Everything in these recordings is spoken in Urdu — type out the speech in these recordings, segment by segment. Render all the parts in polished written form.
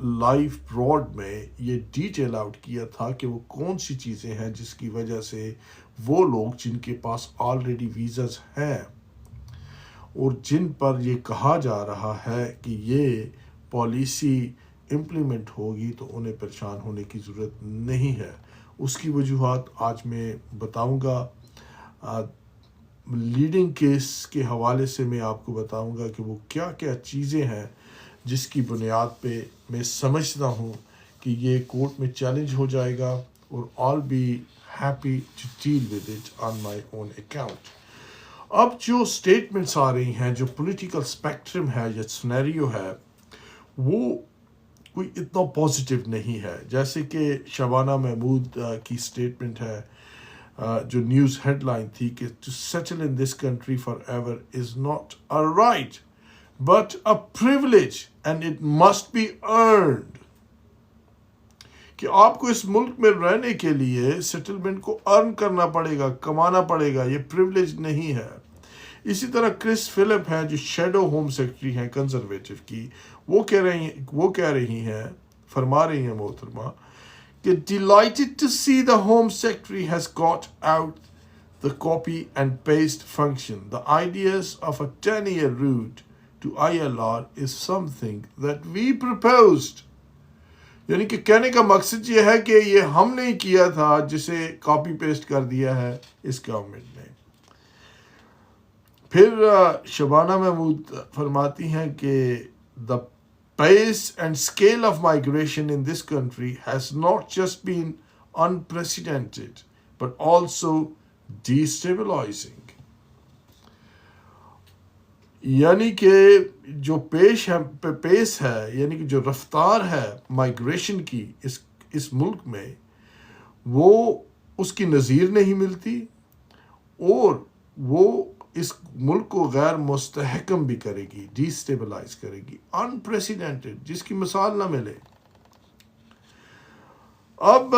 لائیو براڈ میں یہ ڈیٹیل آؤٹ کیا تھا کہ وہ کون سی چیزیں ہیں جس کی وجہ سے وہ لوگ جن کے پاس آلریڈی ویزاز ہیں اور جن پر یہ کہا جا رہا ہے کہ یہ پالیسی امپلیمنٹ ہوگی تو انہیں پریشان ہونے کی ضرورت نہیں ہے. اس کی وجوہات آج میں بتاؤں گا. لیڈنگ کیس کے حوالے سے میں آپ کو بتاؤں گا کہ وہ کیا کیا چیزیں ہیں جس کی بنیاد پہ میں سمجھتا ہوں کہ یہ کورٹ میں چیلنج ہو جائے گا اور I'll be happy to deal with it on my own account. اب جو سٹیٹمنٹس آ رہی ہیں، جو پولیٹیکل اسپیکٹرم ہے یا سنیریو ہے، وہ کوئی اتنا پازیٹیو نہیں ہے. جیسے کہ شبانہ محمود کی سٹیٹمنٹ ہے جو نیوز ہیڈ لائن تھی کہ to settle in this country forever is not a right but a privilege and it must be earned. کہ آپ کو اس ملک میں رہنے کے لیے سیٹلمنٹ کو ارن کرنا پڑے گا، کمانا پڑے گا، یہ پریولیج نہیں ہے. اسی طرح کرس فلپ ہیں جو شیڈو ہوم سیکرٹری ہیں کنزرویٹو کی، وہ کہہ رہی ہیں، فرما رہی ہیں محترمہ کہ delighted to see the Home Secretary has got out the copy and paste function. The ideas of a 10-year route to ILR is something that we proposed. یعنی کہ کہنے کا مقصد یہ ہے کہ یہ ہم نے کیا تھا جسے کاپی پیسٹ کر دیا ہے اس گورنمنٹ نے. پھر شبانہ محمود فرماتی ہیں کہ the pace and scale of migration in this country has not just been unprecedented but also destabilizing. یعنی کہ جو پیس ہے یعنی کہ جو رفتار ہے مائگریشن کی اس ملک میں، وہ اس کی نظیر نہیں ملتی اور وہ اس ملک کو غیر مستحکم بھی کرے گی، ڈی سٹیبلائز کرے گی، انپریسیڈنٹڈ، جس کی مثال نہ ملے. اب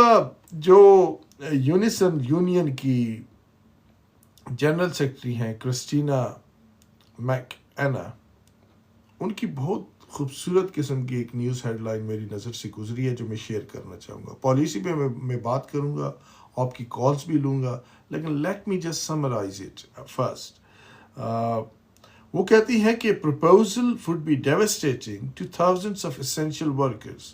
جو یونین کی جنرل سیکرٹری ہیں کرسٹینا میک اینا، ان کی بہت خوبصورت قسم کی ایک نیوز ہیڈ لائن میری نظر سے گزری ہے جو میں شیئر کرنا چاہوں گا. پالیسی پہ میں بات کروں گا، آپ کی کالز بھی لوں گا، لیکن let me just summarize it first. وہ کہتی ہیں کہ proposal would be devastating to thousands of essential workers.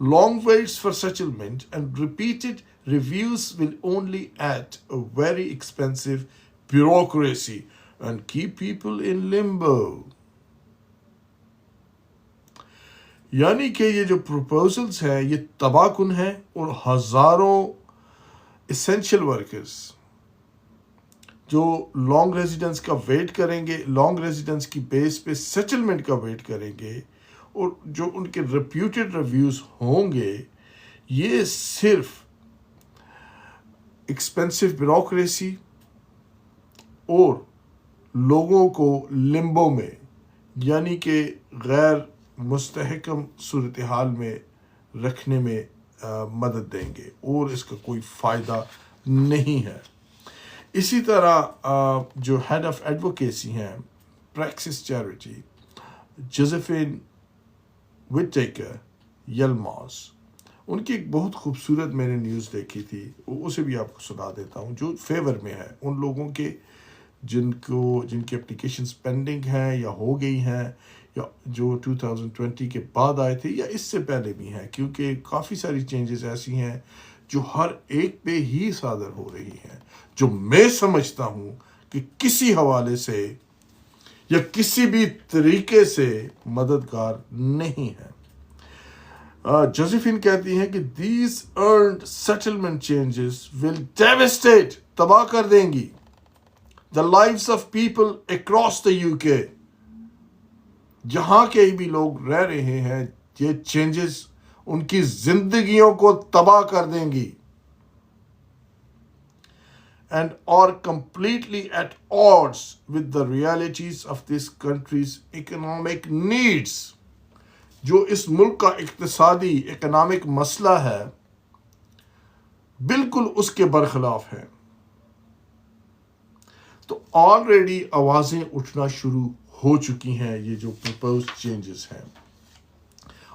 Long waits for settlement and repeated reviews will only add a very expensive bureaucracy and keep people in limbo. یعنی کہ یہ جو پروپوزلز ہیں یہ تباہ کن ہیں اور ہزاروں اسینشل ورکرز جو لانگ ریزیڈنس کا ویٹ کریں گے، لانگ ریزیڈنس کی بیس پہ سیٹلمنٹ کا ویٹ کریں گے اور جو ان کے ریپیوٹیڈ ریویوز ہوں گے، یہ صرف ایکسپینسو بیوروکریسی اور لوگوں کو لمبو میں یعنی کہ غیر مستحکم صورتحال میں رکھنے میں مدد دیں گے اور اس کا کوئی فائدہ نہیں ہے. اسی طرح جو ہیڈ آف ایڈوکیسی ہیں پریکسس چیریٹی جوزفین وٹیکر یلماز، ان کی ایک بہت خوبصورت میں نے نیوز دیکھی تھی، اسے بھی آپ کو سنا دیتا ہوں، جو فیور میں ہے ان لوگوں کے جن کی اپلیکیشنز پینڈنگ ہیں یا ہو گئی ہیں یا جو 2020 کے بعد آئے تھے یا اس سے پہلے بھی ہیں، کیونکہ کافی ساری چینجز ایسی ہیں جو ہر ایک پہ ہی صادر ہو رہی ہیں جو میں سمجھتا ہوں کہ کسی حوالے سے یا کسی بھی طریقے سے مددگار نہیں ہے. جوزفین کہتی ہیں کہ these earned settlement changes will devastate، تباہ کر دیں گی the lives of people across the UK. جہاں کے بھی لوگ رہ رہے ہیں یہ چینجز ان کی زندگیوں کو تباہ کر دیں گی and are completely at odds with the realities of this country's economic needs. جو اس ملک کا اقتصادی اکنامک مسئلہ ہے بالکل اس کے برخلاف ہے. تو آلریڈی آوازیں اٹھنا شروع ہو چکی ہیں یہ جو پرپوزڈ چینجز ہیں.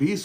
20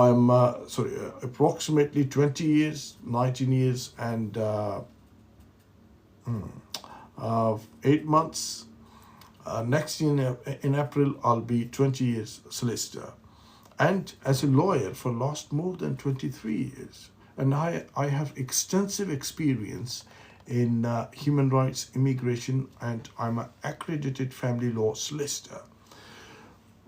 I'm approximately 20 years, 19 years and 8 months. Next in April, I'll be 20 years solicitor. And as a lawyer for last more than 23 years. And I have extensive experience in human rights, immigration, and I'm an accredited family law solicitor.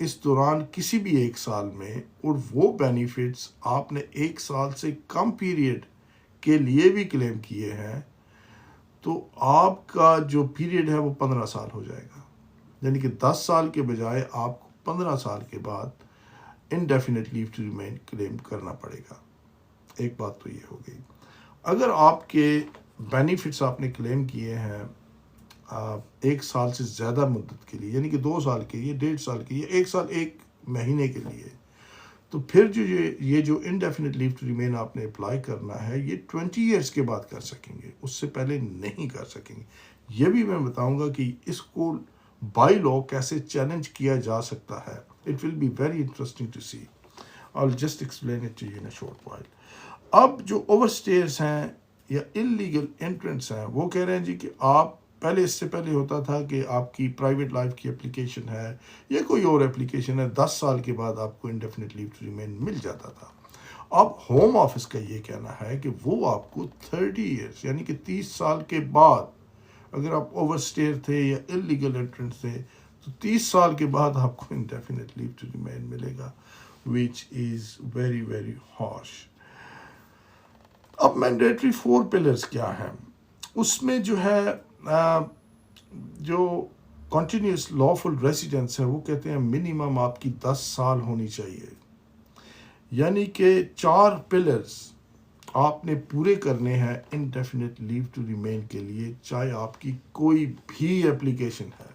اس دوران کسی بھی ایک سال میں، اور وہ بینیفٹس آپ نے ایک سال سے کم پیریڈ کے لیے بھی کلیم کیے ہیں، تو آپ کا جو پیریڈ ہے وہ 15 سال ہو جائے گا. یعنی کہ 10 سال کے بجائے آپ کو 15 سال کے بعد انڈیفینٹ لیو ٹو ریمین کلیم کرنا پڑے گا. ایک بات تو یہ ہو گئی. اگر آپ کے بینیفٹس آپ نے کلیم کیے ہیں ایک سال سے زیادہ مدت کے لیے، یعنی کہ 2 سال کے لیے، 1.5 سال کے لیے، 1 سال 1 مہینے کے لیے، تو پھر جو یہ جو انڈیفینٹ لیو ٹو ریمین آپ نے اپلائی کرنا ہے، یہ 20 ایئرس کے بعد کر سکیں گے، اس سے پہلے نہیں کر سکیں گے. یہ بھی میں بتاؤں گا کہ اس کو بائی لا کیسے چیلنج کیا جا سکتا ہے. It will be very interesting to see. I'll just explain it to you in a short while. اب جو اوور اسٹیئرس ہیں یا انلیگل انٹرنٹس ہیں، وہ کہہ رہے ہیں جی کہ آپ پہلے، اس سے پہلے ہوتا تھا کہ آپ کی پرائیویٹ لائف کی اپلیکیشن ہے یا کوئی اور اپلیکیشن ہے، 10 سال کے بعد آپ کو انڈیفینٹ لیو ٹو ریمین مل جاتا تھا. اب ہوم آفس کا یہ کہنا ہے کہ وہ آپ کو 30 ایئرس یعنی کہ 30 سال کے بعد، اگر آپ اوور اسٹیئر تھے یا انلیگل انٹرنٹ تھے، تو 30 سال کے بعد آپ کو انڈیفینٹ لیو ٹو ریمین ملے گا، which is very very harsh. اب مینڈیٹری 4 پلرز کیا ہیں؟ اس میں جو ہے جو کنٹینیوس لافل ریزیڈنس ہے، وہ کہتے ہیں منیمم آپ کی 10 سال ہونی چاہیے. یعنی کہ 4 پلرز آپ نے پورے کرنے ہیں انڈیفینٹ لیو ٹو ریمین کے لیے، چاہے آپ کی کوئی بھی اپلیکیشن ہے.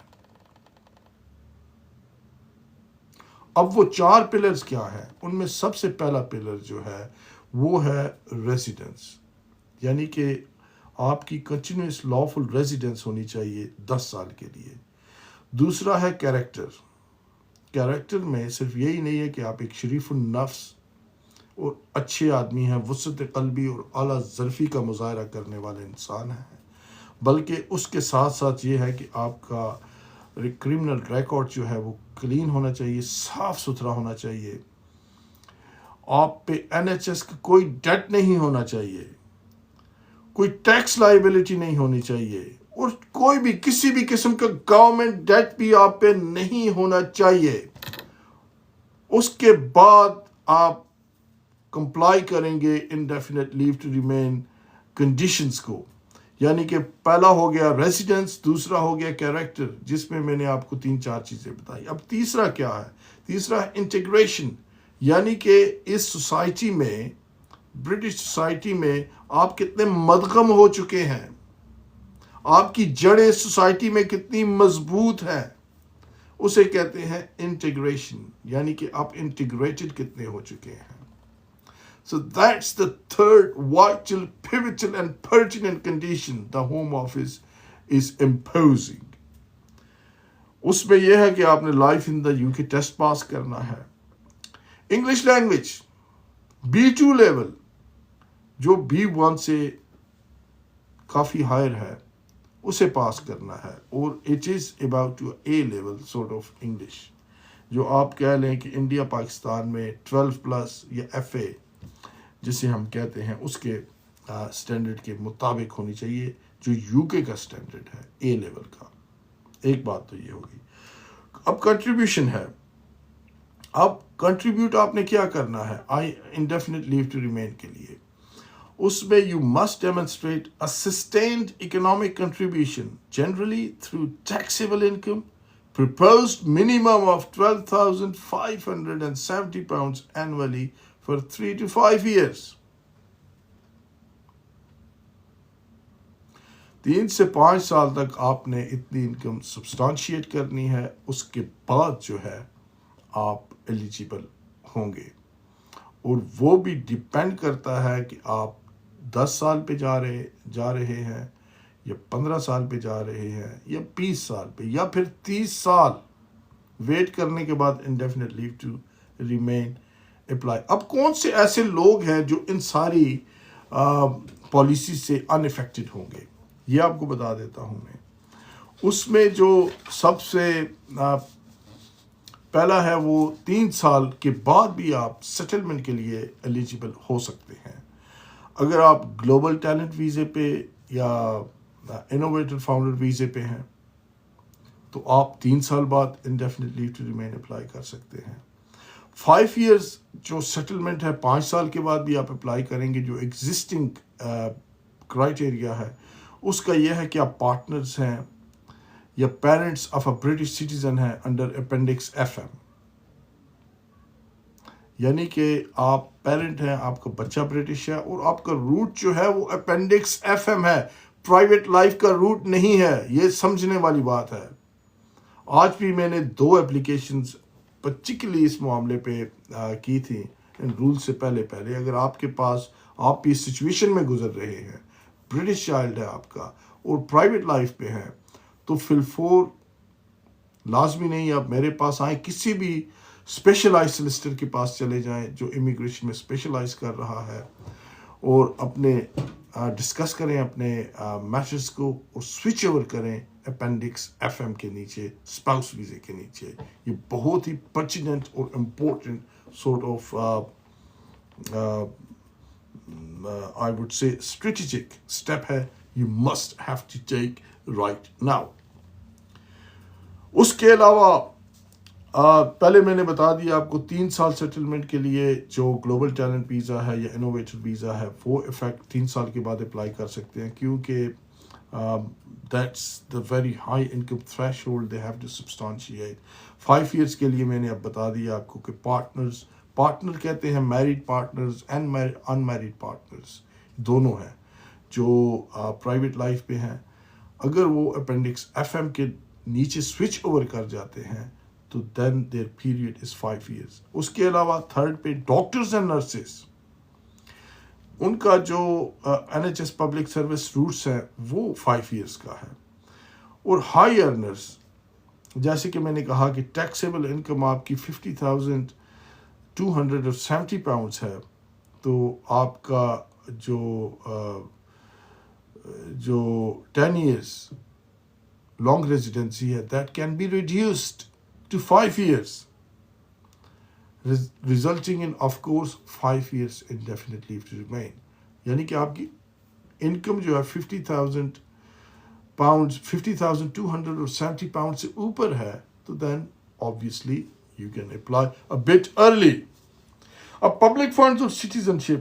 اب وہ 4 پلرز کیا ہیں؟ ان میں سب سے پہلا پلر جو ہے وہ ہے ریزیڈنس، یعنی کہ آپ کی کنٹینیوس لافل ریزیڈنس ہونی چاہیے 10 سال کے لیے. دوسرا ہے کیریکٹر. کیریکٹر میں صرف یہی نہیں ہے کہ آپ ایک شریف النفس اور اچھے آدمی ہیں، وسعت قلبی اور اعلیٰ ظرفی کا مظاہرہ کرنے والے انسان ہیں، بلکہ اس کے ساتھ ساتھ یہ ہے کہ آپ کا کرمنل ریکارڈ جو ہے وہ کلین ہونا چاہیے، صاف ستھرا ہونا چاہیے. آپ پہ NHS کا کوئی ڈیٹ نہیں ہونا چاہیے، کوئی ٹیکس لائبلٹی نہیں ہونی چاہیے، اور کوئی بھی کسی بھی قسم کا گورنمنٹ ڈیٹ بھی آپ پہ نہیں ہونا چاہیے. اس کے بعد آپ کمپلائی کریں گے indefinite leave to remain conditions کو. یعنی کہ پہلا ہو گیا ریزیڈنس، دوسرا ہو گیا کیریکٹر، جس میں نے آپ کو 3-4 چیزیں بتائی. اب تیسرا کیا ہے؟ تیسرا ہے انٹیگریشن. یعنی کہ اس سوسائٹی میں، برٹش سوسائٹی میں آپ کتنے مدغم ہو چکے ہیں، آپ کی جڑیں سوسائٹی میں کتنی مضبوط ہیں، اسے کہتے ہیں انٹیگریشن. یعنی کہ آپ انٹیگریٹڈ کتنے ہو چکے ہیں. So that's the third vital, pivotal and pertinent condition the Home Office is imposing. اس میں یہ ہے کہ آپ نے life in the UK test pass کرنا ہے. انگلش لینگویج B2 لیول، جو B1 سے کافی ہائر ہے، اسے پاس کرنا ہے. اور it is about to A level sort of English، جو آپ کہہ لیں کہ انڈیا پاکستان میں 12+ یا FA جسے ہم کہتے ہیں، اس کے سٹینڈرڈ کے مطابق ہونی چاہیے، جو UK کا سٹینڈرڈ ہے A لیول کا. ایک بات تو یہ ہوگی. اب کنٹریبیوشن ہے. اب کنٹریبیوٹ آپ نے کیا کرنا ہے انڈیفینٹ لیو ٹو ریمین کے لیے؟ اس میں you must demonstrate a sustained economic contribution generally through taxable income proposed minimum of £12,570 annually for 3 to 5 years. 3 سے 5 سال تک آپ نے اتنی انکم سبسٹانشیٹ کرنی ہے، اس کے بعد جو ہے آپ ایلیجیبل ہوں گے. اور وہ بھی ڈیپینڈ کرتا ہے کہ آپ 10 سال پہ جا رہے ہیں یا 15 سال پہ جا رہے ہیں یا 20 سال پہ یا پھر 30 سال ویٹ کرنے کے بعد indefinite leave to remain apply. اب کون سے ایسے لوگ ہیں جو ان ساری پالیسی سے ان افیکٹڈ ہوں گے، یہ آپ کو بتا دیتا ہوں میں. اس میں جو سب سے پہلا ہے، وہ 3 سال کے بعد بھی آپ سیٹلمنٹ کے لیے ایلیجیبل ہو سکتے ہیں. اگر آپ گلوبل ٹیلنٹ ویزے پہ یا انوویٹر فاؤنڈر ویزے پہ ہیں، تو آپ 3 سال بعد indefinite leave to remain apply کر سکتے ہیں. 5 ایئرز جو سیٹلمنٹ ہے 5 سال کے بعد بھی آپ اپلائی کریں گے. جو ایگزسٹنگ کرائٹیریا ہے اس کا یہ ہے کہ آپ پارٹنرز ہیں یا parents of a British citizen ہیں انڈر اپینڈکس ایف ایم، یعنی کہ آپ پیرنٹ ہیں، آپ کا بچہ برٹش ہے اور آپ کا روٹ جو ہے وہ اپینڈکس ایف ایم ہے، پرائیویٹ لائف کا روٹ نہیں ہے. یہ سمجھنے والی بات ہے. آج بھی میں نے 2 اپلیکیشنز پرٹیکولرلی اس معاملے پہ کی تھی ان رول سے پہلے. اگر آپ کے پاس آپ بھی سچویشن میں گزر رہے ہیں، برٹش چائلڈ ہے آپ کا اور پرائیویٹ لائف پہ ہے، تو فل لازمی نہیں آپ میرے پاس آئیں، کسی بھی اسپیشلائز سلسٹر کے پاس چلے جائیں جو امیگریشن میں اسپیشلائز کر رہا ہے، اور اپنے ڈسکس کریں اپنے میٹرز کو اور سوئچ اوور کریں اپینڈکس ایف ایم کے نیچے، اسپاؤس ویزے کے نیچے. یہ بہت ہی پرٹیننٹ اور important sort of I would say strategic step ہے. You must have to take right now. اس کے علاوہ پہلے میں نے بتا دیا آپ کو 3 سال سیٹلمنٹ کے لیے جو گلوبل ٹیلنٹ ویزا ہے یا انوویٹر ویزا ہے وہ افیکٹ 3 سال کے بعد اپلائی کر سکتے ہیں، کیونکہ that's the very high income threshold they have to substantiate. 5 years کے لیے میں نے اب بتا دیا آپ کو کہ پارٹنر کہتے ہیں married partners and in married partners دونوں ہیں جو پرائیویٹ لائف پہ ہیں. اگر وہ اپینڈکس ایف ایم کے نیچے سوئچ اوور کر جاتے ہیں تو دین دیئر پیریڈ از 5 ایئرس. اس کے علاوہ تھرڈ پہ ڈاکٹرز اینڈ نرسز، ان کا جو N H S public service routes ہیں وہ 5 ایئرس کا ہے. اور ہائی ارنرز، جیسے کہ میں نے کہا کہ ٹیکسیبل انکم آپ کی 50,270 پاؤنڈس ہے، تو آپ کا جو 10 ایئرس لانگ ریزیڈنسی ہے that can be reduced to 5 years, resulting in of course 5 years indefinite leave to remain. یعنی کہ آپ کی انکم جو ہے 50,000 پاؤنڈ 50,270 پاؤنڈ سے اوپر ہے تو دین obviously you can apply a bit early. اب پبلک فنڈز اور سٹیزن شپ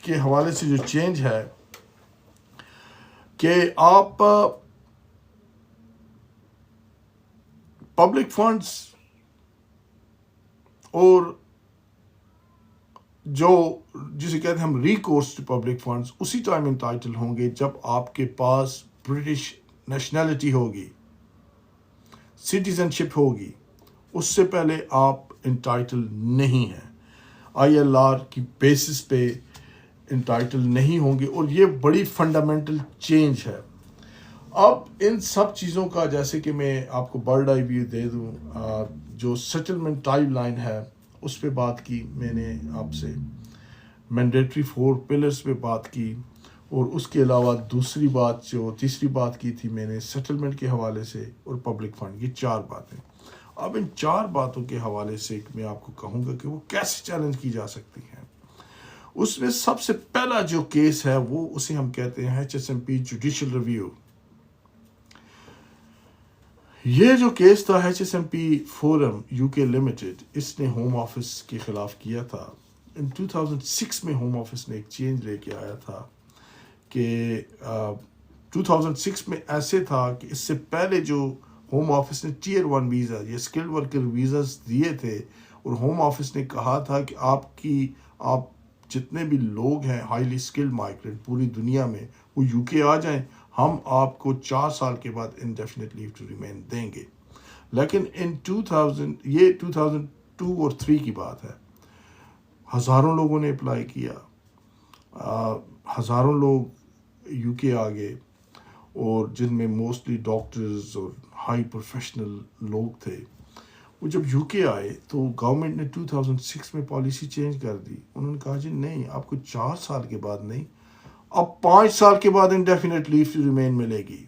کے حوالے سے جو چینج ہے کہ آپ پبلک فنڈز اور جو جسے کہتے ہیں ہم ریکورس ٹو پبلک فنڈز اسی ٹائم انٹائٹل ہوں گے جب آپ کے پاس برٹش نیشنلٹی ہوگی، سٹیزن شپ ہوگی. اس سے پہلے آپ انٹائٹل نہیں ہیں، آئی ایل آر کی بیسس پہ انٹائٹل نہیں ہوں گے، اور یہ بڑی فنڈامنٹل چینج ہے. اب ان سب چیزوں کا جیسے کہ میں آپ کو برڈ آئی ویو دے دوں، جو سیٹلمنٹ ٹائم لائن ہے اس پہ بات کی میں نے آپ سے، مینڈیٹری 4 پلرز پہ بات کی، اور اس کے علاوہ تیسری بات کی تھی میں نے سیٹلمنٹ کے حوالے سے اور پبلک فنڈ. یہ 4 باتیں. اب ان 4 باتوں کے حوالے سے میں آپ کو کہوں گا کہ وہ کیسے چیلنج کی جا سکتی ہیں. اس میں سب سے پہلا جو کیس ہے وہ اسے ہم کہتے ہیں HSMP جوڈیشل ریویو. یہ جو کیس تھا HSMP فورم UK لمیٹڈ، اس نے ہوم آفس کے خلاف کیا تھا. ان 2006 میں ہوم آفس نے ایک چینج لے کے آیا تھا کہ 2006 میں ایسے تھا کہ اس سے پہلے جو ہوم آفس نے ٹیئر 1 ویزا یا اسکلڈ ورکر ویزاز دیے تھے، اور ہوم آفس نے کہا تھا کہ آپ جتنے بھی لوگ ہیں ہائیلی اسکلڈ مائیگرنٹ پوری دنیا میں وہ UK آ جائیں، ہم آپ کو 4 سال کے بعد انڈیفینٹ لیو ٹو ریمین دیں گے. لیکن یہ 2002 اور 3 کی بات ہے. ہزاروں لوگوں نے اپلائی کیا، ہزاروں لوگ UK آ گئے، اور جن میں موسٹلی ڈاکٹرز اور ہائی پروفیشنل لوگ تھے. وہ جب UK آئے تو گورنمنٹ نے 2006 میں پالیسی چینج کر دی. انہوں نے کہا جی نہیں، آپ کو 4 سال کے بعد نہیں، اب 5 سال کے بعد انڈیفینٹ لیو ٹو ریمین ملے گی.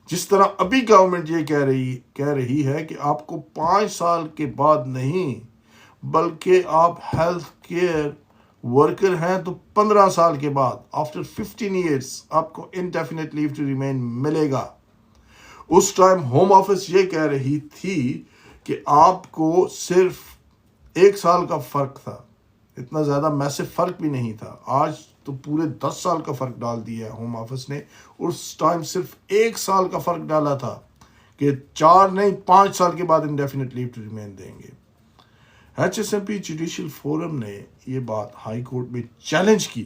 جس طرح ابھی گورنمنٹ یہ کہہ رہی ہے کہ آپ کو 5 سال کے بعد نہیں، بلکہ آپ ہیلتھ کیئر ورکر ہیں تو 15 سال کے بعد آفٹر 15 ایئرس آپ کو انڈیفینٹ لیو ٹو ریمین ملے گا. اس ٹائم ہوم آفس یہ کہہ رہی تھی کہ آپ کو صرف 1 سال کا فرق تھا، اتنا زیادہ میسو فرق بھی نہیں تھا. آج تو پورے 10 سال کا فرق ڈال دیا ہے ہوم آفس نے. اس ٹائم صرف 1 سال کا فرق ڈالا تھا کہ 4 نہیں 5 سال کے بعد انڈیفینٹ لیو ٹو ریمین دیں گے. HSMP جوڈیشل فورم نے یہ بات ہائی کورٹ میں چیلنج کی،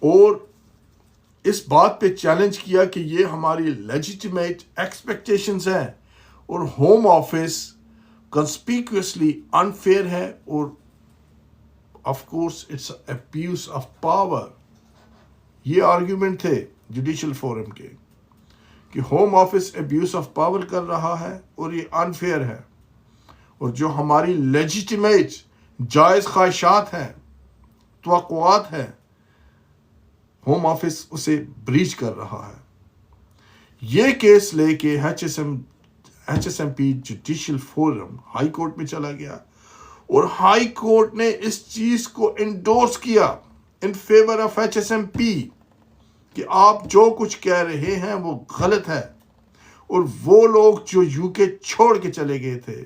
اور اس بات پہ چیلنج کیا کہ یہ ہماری لیجیٹیمیٹ ایکسپیکٹیشنز ہیں اور ہوم آفس کنسپیکوسلی انفیئر ہے، اور of course it's abuse of power. یہ آرگیومنٹ تھے جوڈیشل فورم کے کہ home office abuse of power کر رہا ہے اور یہ انفیئر ہے، اور جو ہماری لیجیٹیمیٹ جائز خواہشات ہیں، توقعات ہیں، ہوم آفس اسے بریچ کر رہا ہے. یہ کیس لے کے HSMP judicial forum high court میں چلا گیا، اور ہائی کورٹ نے اس چیز کو انڈورس کیا ان فیور آف HSMP کہ آپ جو کچھ کہہ رہے ہیں وہ غلط ہے. اور وہ لوگ جو UK چھوڑ کے چلے گئے تھے،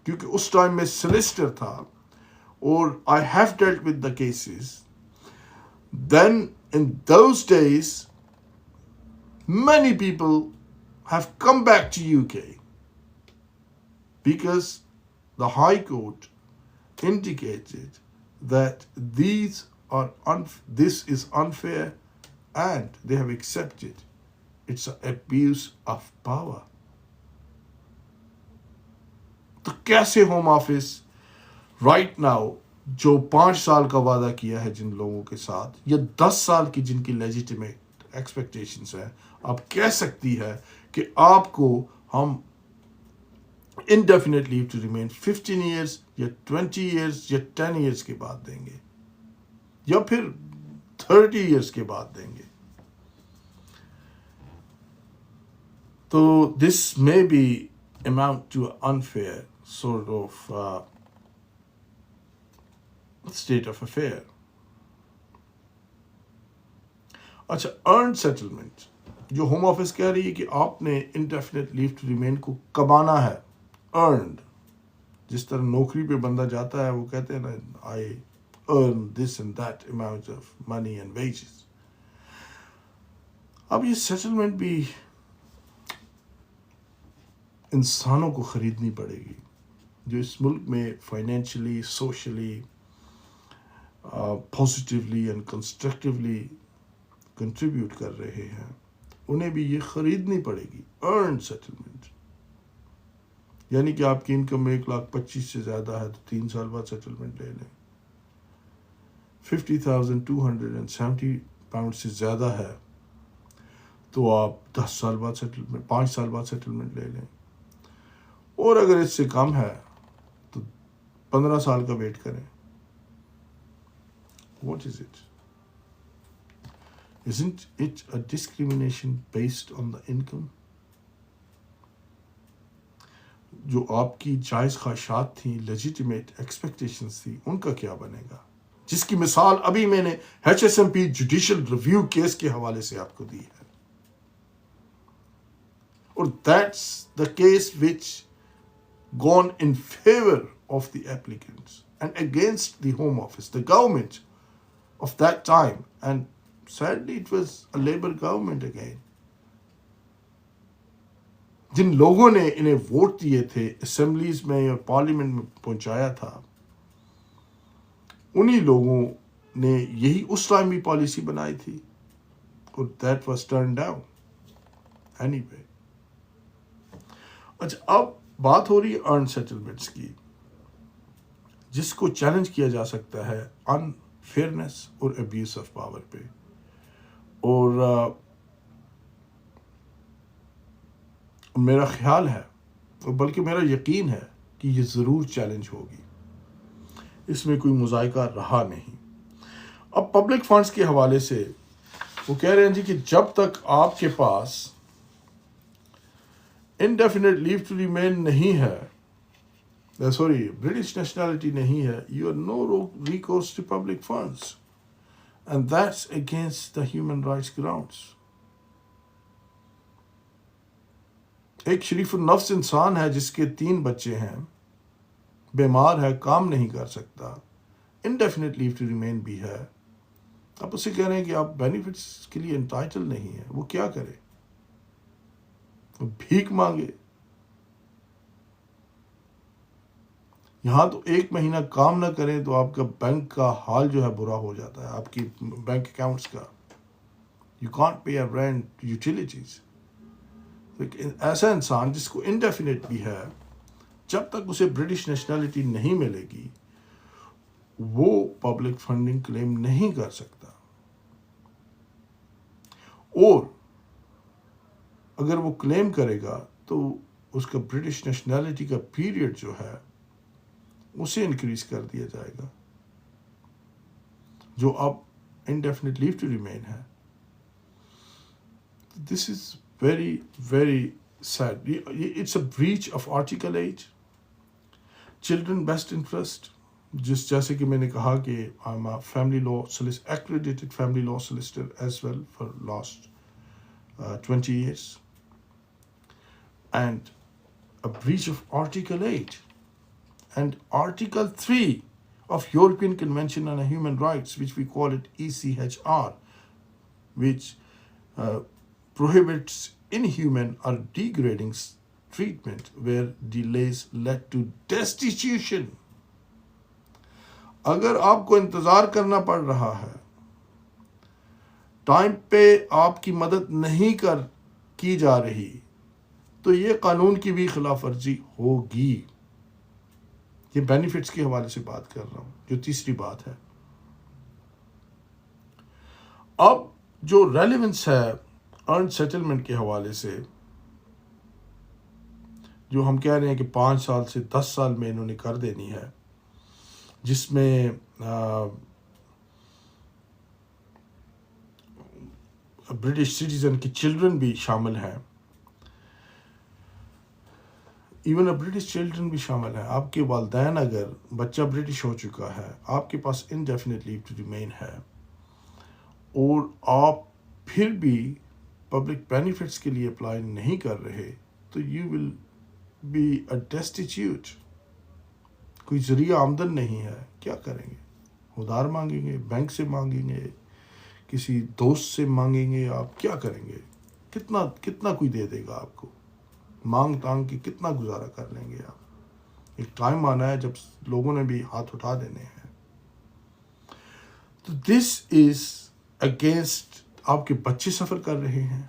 کیونکہ اس ٹائم میں سلسٹر تھا اور I have dealt with the cases. Then in those days many people have come back to UK because the High Court indicated that this is unfair, and they have accepted it's an abuse of power. تو کیسے ہوم آفس رائٹ ناؤ جو 5 سال کا وعدہ کیا ہے جن لوگوں کے ساتھ، یا 10 سال کی جن کی لیجیٹیمیٹ ایکسپیکٹیشنز ہیں، آپ کہہ سکتی ہے کہ آپ کو ہم indefinite leave to remain 15 years یا 20 ایئرس یا 10 ایئرس کے بعد دیں گے، یا پھر 30 ایئرس کے بعد دیں گے. تو دس may be amount to an unfair sort of state of affair. اچھا، ارنڈ سیٹلمنٹ جو ہوم آفس کہہ رہی ہے کہ آپ نے انڈیفینٹ لیو ٹو ریمین کو کمانا ہے، ارنڈ. جس طرح نوکری پہ بندہ جاتا ہے وہ کہتے ہیں نا I earn this and that amount of money and wages. اب یہ سیٹلمنٹ بھی انسانوں کو خریدنی پڑے گی جو اس ملک میں financially, socially, positively and constructively contribute کر رہے ہیں. انہیں بھی یہ خریدنی پڑے گی ارنڈ سیٹلمنٹ. یعنی کہ آپ کی انکم 1,25,000 سے زیادہ ہے تو 3 سال بعد سیٹلمنٹ لے لیں. 50,270 پاؤنڈ سے زیادہ ہے تو آپ 10 سال بعد سیٹلمنٹ، 5 سال بعد سیٹلمنٹ لے لیں. اور اگر اس سے کم ہے تو 15 سال کا ویٹ کریں. What is it? Isn't it a discrimination based on the income? جو آپ کی جائز خواہشات تھیں، لیجیٹیمیٹ ایکسپیکٹیشنز تھی، ان کا کیا بنے گا؟ جس کی مثال ابھی میں نے HSMP جوڈیشل ریویو کیس کے حوالے سے آپ کو دی ہے. اور that's the case which gone in favor of the applicants and against the Home Office, the government of that time, and sadly it was a Labour government again. جن لوگوں نے انہیں ووٹ دیے تھے، اسمبلیز میں اور پارلیمنٹ میں پہنچایا تھا، انہی لوگوں نے یہی اس ٹائم بھی پالیسی بنائی تھی، اور that was turned down anyway. اچھا، اب بات ہو رہی ہے ارن سیٹلمنٹس کی، جس کو چیلنج کیا جا سکتا ہے انفیئرنیس اور ابیوز آف پاور پہ. اور میرا خیال ہے، اور بلکہ میرا یقین ہے کہ یہ ضرور چیلنج ہوگی، اس میں کوئی مذائقہ رہا نہیں. اب پبلک فنڈز کے حوالے سے وہ کہہ رہے ہیں جی کہ جب تک آپ کے پاس انڈیفینٹ لیو ٹو ریمین نہیں ہے، برٹش نیشنلٹی نہیں ہے، you are no recourse to public funds, and that's against the human rights grounds. ایک شریف النفس انسان ہے جس کے 3 بچے ہیں، بیمار ہے، کام نہیں کر سکتا، انڈیفینٹ لیو ٹو ریمین بھی ہے، آپ اسے کہہ رہے ہیں کہ آپ بینیفٹس کے لیے انٹائٹل نہیں ہیں، وہ کیا کرے؟ وہ بھیک مانگے؟ یہاں تو 1 مہینہ کام نہ کریں تو آپ کا بینک کا حال جو ہے برا ہو جاتا ہے، آپ کی بینک اکاؤنٹس کا. You can't pay rent, utilities. ایسا انسان جس کو انڈیفینٹ بھی ہے، جب تک اسے برٹش نیشنلٹی نہیں ملے گی وہ پبلک فنڈنگ کلیم نہیں کر سکتا. اور اگر وہ کلیم کرے گا تو اس کا برٹش نیشنلٹی کا پیریڈ جو ہے اسے انکریز کر دیا جائے گا، جو اب انڈیفینٹ لیو ٹو ریمین ہے. This is very very sad. It's a breach of article 8 children best interest. جیسے کہ میں نے کہا کہ I am family law accredited family law solicitor as well for last 20 years, and a breach of Article 8 and Article 3 of European Convention on Human Rights, which we call it ECHR, which prohibits inhuman or degrading treatment where delays led to destitution. اگر آپ کو انتظار کرنا پڑ رہا ہے، ٹائم پہ آپ کی مدد نہیں کی جا رہی، تو یہ قانون کی بھی خلاف ورزی ہوگی. یہ بینیفٹس کے حوالے سے بات کر رہا ہوں، جو تیسری بات ہے. اب جو ریلیونس ہے ارنڈ سیٹلمنٹ کے حوالے سے، جو ہم کہہ رہے ہیں کہ 5 سال سے 10 سال میں انہوں نے کر دینی ہے، جس میں برٹش سٹیزن کی چلڈرن بھی شامل ہیں، ایون برٹش چلڈرن بھی شامل ہیں. آپ کے والدین اگر بچہ برٹش ہو چکا ہے، آپ کے پاس انڈیفینٹ لیو ٹو ریمین ہے، اور آپ پھر بھی پبلک بینیفٹس کے لیے اپلائی نہیں کر رہے، تو یو ول بی اے ڈیسٹیچیوٹ. کوئی ذریعہ آمدن نہیں ہے، کیا کریں گے؟ ادھار مانگیں گے، بینک سے مانگیں گے، کسی دوست سے مانگیں گے، آپ کیا کریں گے؟ کتنا کوئی دے دے گا آپ کو؟ مانگ تانگ کے کتنا گزارا کر لیں گے آپ؟ ایک ٹائم آنا ہے جب لوگوں نے بھی ہاتھ اٹھا دینے ہیں. تو دس از اگینسٹ. آپ کے بچے سفر کر رہے ہیں،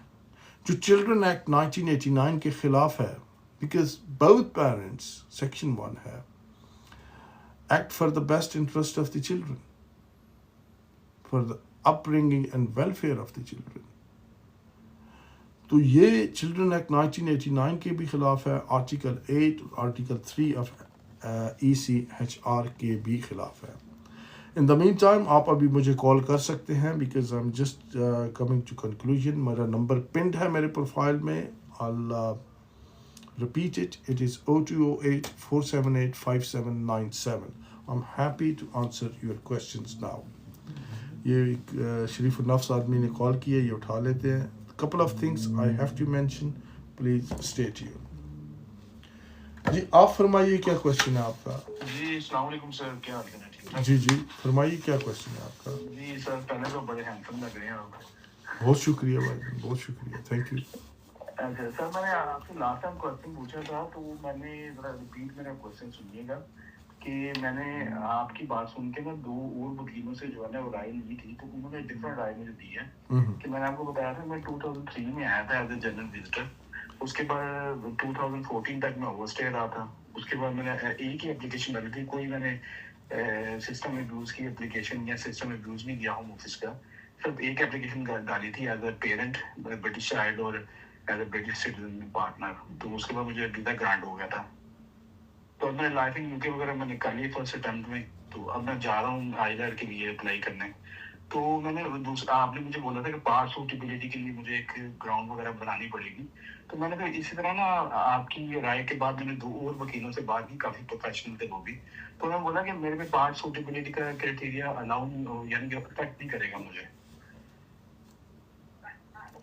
جو چلڈرن ایکٹ 1989 کے خلاف ہے، بیکاز both پیرنٹس سیکشن 1 ہے act for the best interest of the children, for the up bringing and welfare of the children. تو یہ چلڈرن ایکٹ 1989 کے بھی خلاف ہے، آرٹیکل 8 اور آرٹیکل 3 آف ECHR کے بھی خلاف ہے. ان دا مین ٹائم آپ ابھی مجھے کال کر سکتے ہیں، because I'm just coming to conclusion. میرا نمبر پنڈ ہے میرے پروفائل میں. I'll repeat it. It is 0208 478 5797. I'm happy to answer your questions now. یہ ایک شریف النفس آدمی نے کال کی ہے، یہ اٹھا لیتے ہیں. couple of things I have to mention. Please stay tuned. جی آپ فرمائیے کیا کوشچن ہے آپ کا؟ جی السلام علیکم سر، کیا حال ہے؟ جی فرمائیے کیا کوشچن ہے آپ کا؟ جی سر، پہلے تو بڑے ہینڈسم لگ رہے ہیں آپ. بہت شکریہ بھائی، بہت شکریہ، تھینک یو. اچھا سر، میں نے آپ سے لاسٹ ٹائم کوشچن پوچھا تھا، تو میں نے ذرا ریپیٹ میرا کوشچن سنیے گا کہ میں نے آپ کی بات سن کے نا 2 اور وکیلوں سے جو ہے نا وہ رائے لی تھی، تو انہوں نے ڈفرنٹ رائے مجھے دی ہے. کہ میں نے آپ کو بتایا تھا میں 2003 میں آیا تھا ایز اے جنرل وزٹر. اس کے بعد 2014 تک میں اوور اسٹے رہا تھا. اس کے بعد میں نے ایک ہی اپلیکیشن ڈالی تھی، کوئی میں نے سسٹم ابیوز کی اپلیکیشن یا سسٹم ابیوز نہیں کیا ہوم آفس کا. صرف ایک اپلیکیشن ڈالی تھی as a parent British child اور as a British citizen partner. تو اس کے بعد مجھے ویزا گرانٹ ہو گیا تھا. تو اب میں لائف ان یوکے وغیرہ میں نکالی فرسٹ اٹمپٹ میں. تو اب میں جا رہا ہوں ILR کے لیے اپلائی کرنے. تو میں نے آپ نے مجھے بولا تھا کہ پارٹ سوٹیبلٹی کے لیے مجھے ایک گراؤنڈ وغیرہ بنانی پڑے گی. تو میں نے پھر اسی طرح نا آپ کی رائے کے بعد میں نے 2 اور وکیلوں سے بات کی، کافی پروفیشنل تھے وہ بھی. تو انہوں نے بولا کہ میرے پہ پارٹ سوٹیبلٹی کا کرائٹیریا الاؤ یعنی کہ افیکٹ نہیں کرے گا مجھے.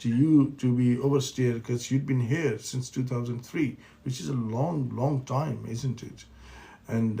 to you to be overstay because you'd been here since 2003, which is a long time, isn't it? And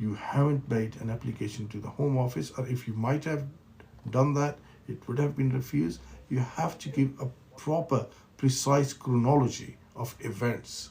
you haven't made an application to the home office, or if you might have done that, it would have been refused. You have to give a proper, precise chronology of events.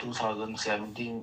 2017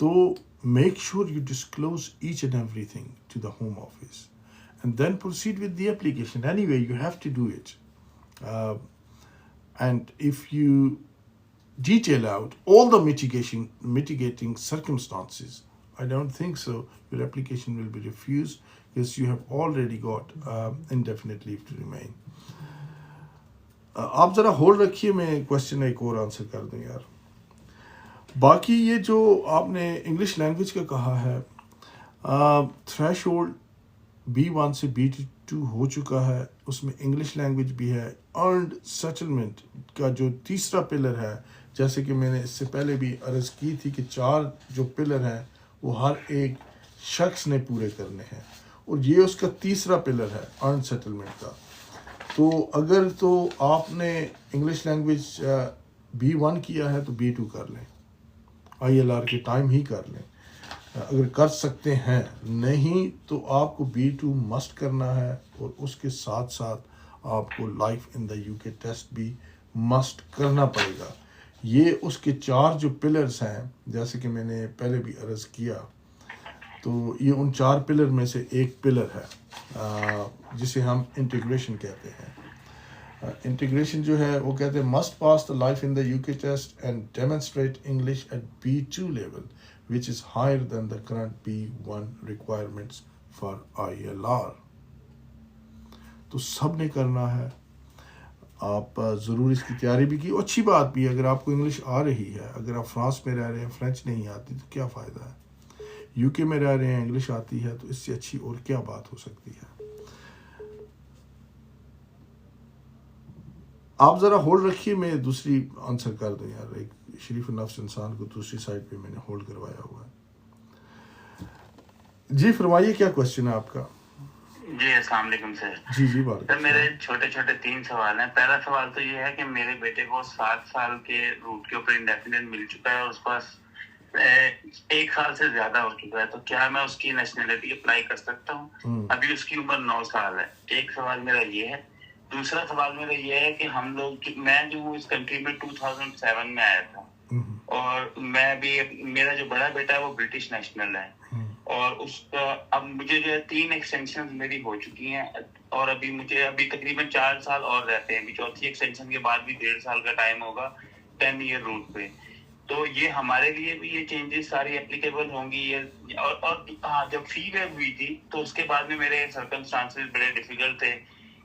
تو make sure you disclose each and everything to the Home Office and then proceed with the application. Anyway, you have to do it. And if you detail out all the mitigating circumstances, I don't think so your application will be refused, because you have already got indefinite leave to remain. آپ ذرا ہولڈ رکھیے, میں کوشچن ایک اور آنسر کر دوں یار. باقی یہ جو آپ نے انگلش لینگویج کا کہا ہے, تھریش ہولڈ B1 سے B2 ہو چکا ہے, اس میں انگلش لینگویج بھی ہے. ارنڈ سیٹلمنٹ کا جو تیسرا پلر ہے, جیسے کہ میں نے اس سے پہلے بھی عرض کی تھی کہ 4 جو پلر ہیں وہ ہر ایک شخص نے پورے کرنے ہیں, اور یہ اس کا تیسرا پلر ہے ارنڈ سیٹلمنٹ کا. تو اگر تو آپ نے انگلش لینگویج B1 کیا ہے تو B2 کر لیں, ILR کے ٹائم ہی کر لیں اگر کر سکتے ہیں. نہیں تو آپ کو B2 مسٹ کرنا ہے, اور اس کے ساتھ ساتھ آپ کو life in the UK test بھی مسٹ کرنا پڑے گا. یہ اس کے 4 جو پلرز ہیں, جیسے کہ میں نے پہلے بھی عرض کیا, تو یہ ان 4 پلر میں سے ایک پلر ہے جسے ہم انٹیگریشن کہتے ہیں. انٹیگریشن جو ہے وہ کہتے ہیں must pass the life in the UK test and demonstrate English at B2 level which is higher than the current B1 requirements for ILR. تو سب نے کرنا ہے. آپ ضرور اس کی تیاری بھی کی, اچھی بات بھی ہے. اگر آپ کو انگلش آ رہی ہے, اگر آپ فرانس میں رہ رہے ہیں فرینچ نہیں آتی تو کیا فائدہ ہے. UK میں رہ رہے ہیں انگلش آتی ہے, تو اس سے اچھی اور کیا بات ہو سکتی ہے. آپ ذرا ہولڈ رکھیے, میں دوسری آنسر کر دوں یار. ایک شریف النفس انسان کو دوسری سائڈ پہ میں نے ہولڈ کروایا ہوا ہے. جی فرمائیے, کیا کوشچن ہے آپ کا؟ جی السلام علیکم سر. جی بات سر میرے چھوٹے 3 سوال ہیں. پہلا سوال تو یہ ہے کہ میرے بیٹے کو 7 سال کے روٹ کے اوپر انڈیفینٹ مل چکا ہے, اور اس کے پاس 1 سال سے زیادہ ہو چکا ہے, تو کیا میں اس کی نیشنلٹی اپلائی کر سکتا ہوں؟ ابھی اس کی عمر 9 سال ہے. ایک سوال میرا یہ ہے. دوسرا سوال میرا یہ ہے کہ ہم لوگ, میں جو ہوں اس کنٹری میں 2007 میں آیا تھا, اور میں بھی, میرا جو بڑا بیٹا ہے وہ برٹش نیشنل ہے, اور اس کا اب مجھے جو ہے 3 ایکسٹینشن میری ہو چکی ہیں, اور ابھی تقریباً 4 سال اور رہتے ہیں. ابھی چوتھی ایکسٹینشن کے بعد بھی 1.5 سال کا ٹائم ہوگا 10 ایئر روٹ پہ. تو یہ ہمارے لیے بھی یہ چینجز ساری اپلیکیبل ہوں گی. اور ہاں, جب فی ویو ہوئی تھی تو اس کے بعد میں میرے سرکمسٹانسز بڑے ڈیفیکلٹ تھے,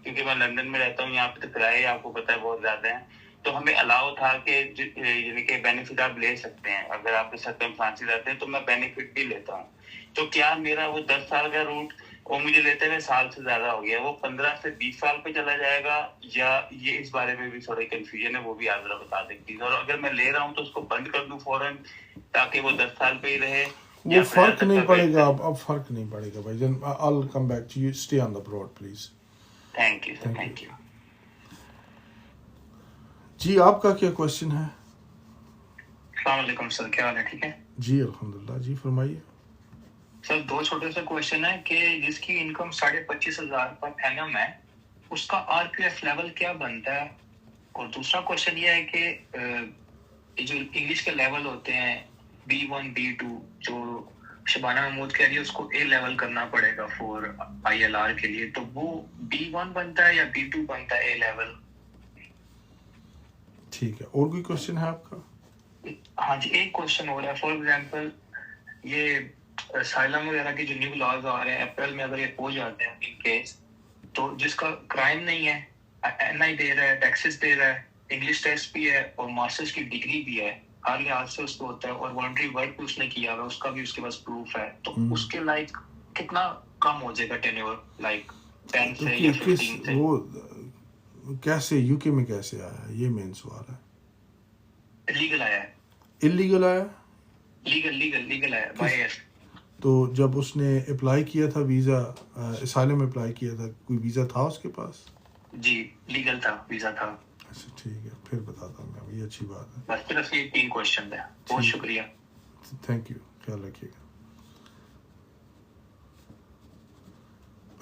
کیونکہ میں لندن میں رہتا ہوں. یہاں پہ تو کرائے آپ کو پتہ ہے بہت زیادہ ہیں, تو ہمیں الاؤ تھا کہ یعنی کہ بینیفٹ آپ لے سکتے ہیں. اگر آپ کے سرکمسٹانسز رہتے ہیں تو میں بینیفٹ بھی لیتا ہوں. تو کیا میرا وہ 10 سال کا روٹ, وہ مجھے لیتے ہوئے سال سے زیادہ ہو گیا, وہ 15 سے 20 سال پہ چلا جائے گا, یا یہ اس بارے میں بھی تھوڑی کنفیوژن ہے, وہ بھی آپ ذرا بتا دیں. اور اگر میں لے رہا ہوں تو اس کو بند کر دوں فوراً تاکہ وہ 10 سال پہ ہی رہے؟ وہ فرق نہیں پڑے گا, اب فرق نہیں پڑے گا بھائی جان. I'll come back to you. Stay on the board please. Thank you sir. Thank you. جی آپ کا کیا کوشچن ہے؟ السلام علیکم سر, کیا حال ہے؟ ٹھیک ہے جی الحمدللہ. جی فرمائیے. سر 2 چھوٹے سے کوشچن ہے کہ جس کی انکم 25,500 پر اینم ہے, اس کا RPF لیول کیا بنتا ہے؟ اور دوسرا کوشچن یہ ہے کہ جو انگلش کے لیول ہوتے ہیں B1 B2, جو شبانہ محمود کہہ رہی ہے اس کو A لیول کرنا پڑے گا فور ILR کے لیے, تو وہ B1 بنتا ہے یا B2 بنتا ہے A لیول؟ ٹھیک ہے, اور کوئی کوشچن ہے آپ کا؟ ہاں جی, ایک کوشچن ہو رہا ہے. فار ایگزامپل یہ اسائلم وغیرہ کے جو نیو لاز آ رہے ہیں اپریل میں, اگر یہ ہو جاتے ہیں ان کیس, تو جس کا کرائم نہیں ہے, NI دے رہا ہے, ٹیکسز دے رہا ہے, انگلش ٹیسٹ بھی ہے, اور ماسٹرز کی ڈگری بھی ہے, ہر لحاظ سے اس کو ہوتا ہے, اور والنٹری ورک بھی اس نے کیا ہوا, اس کا بھی اس کے پاس پروف ہے, تو اس کے لائک کتنا کم ہو جائے گا ٹینیور, لائک 10 سے یا 15 سے؟ وہ کیسے UK میں کیسے آیا, یہ مین سوال ہے. لیگل آیا ہے. اللیگل آیا؟ لیگل آیا بائی ایف. تو جب اس نے اپلائی کیا تھا ویزا, اسائلم اپلائی کیا تھا, کوئی ویزا تھا اس کے پاس؟ جی لیگل تھا, ویزا تھا. اچھا ٹھیک ہے, پھر بتاتا ہوں میں, یہ اچھی بات ہے. بس صرف یہ 3 کوشچن ہے. بہت شکریہ. تھینک یو, خیال رکھیے گا.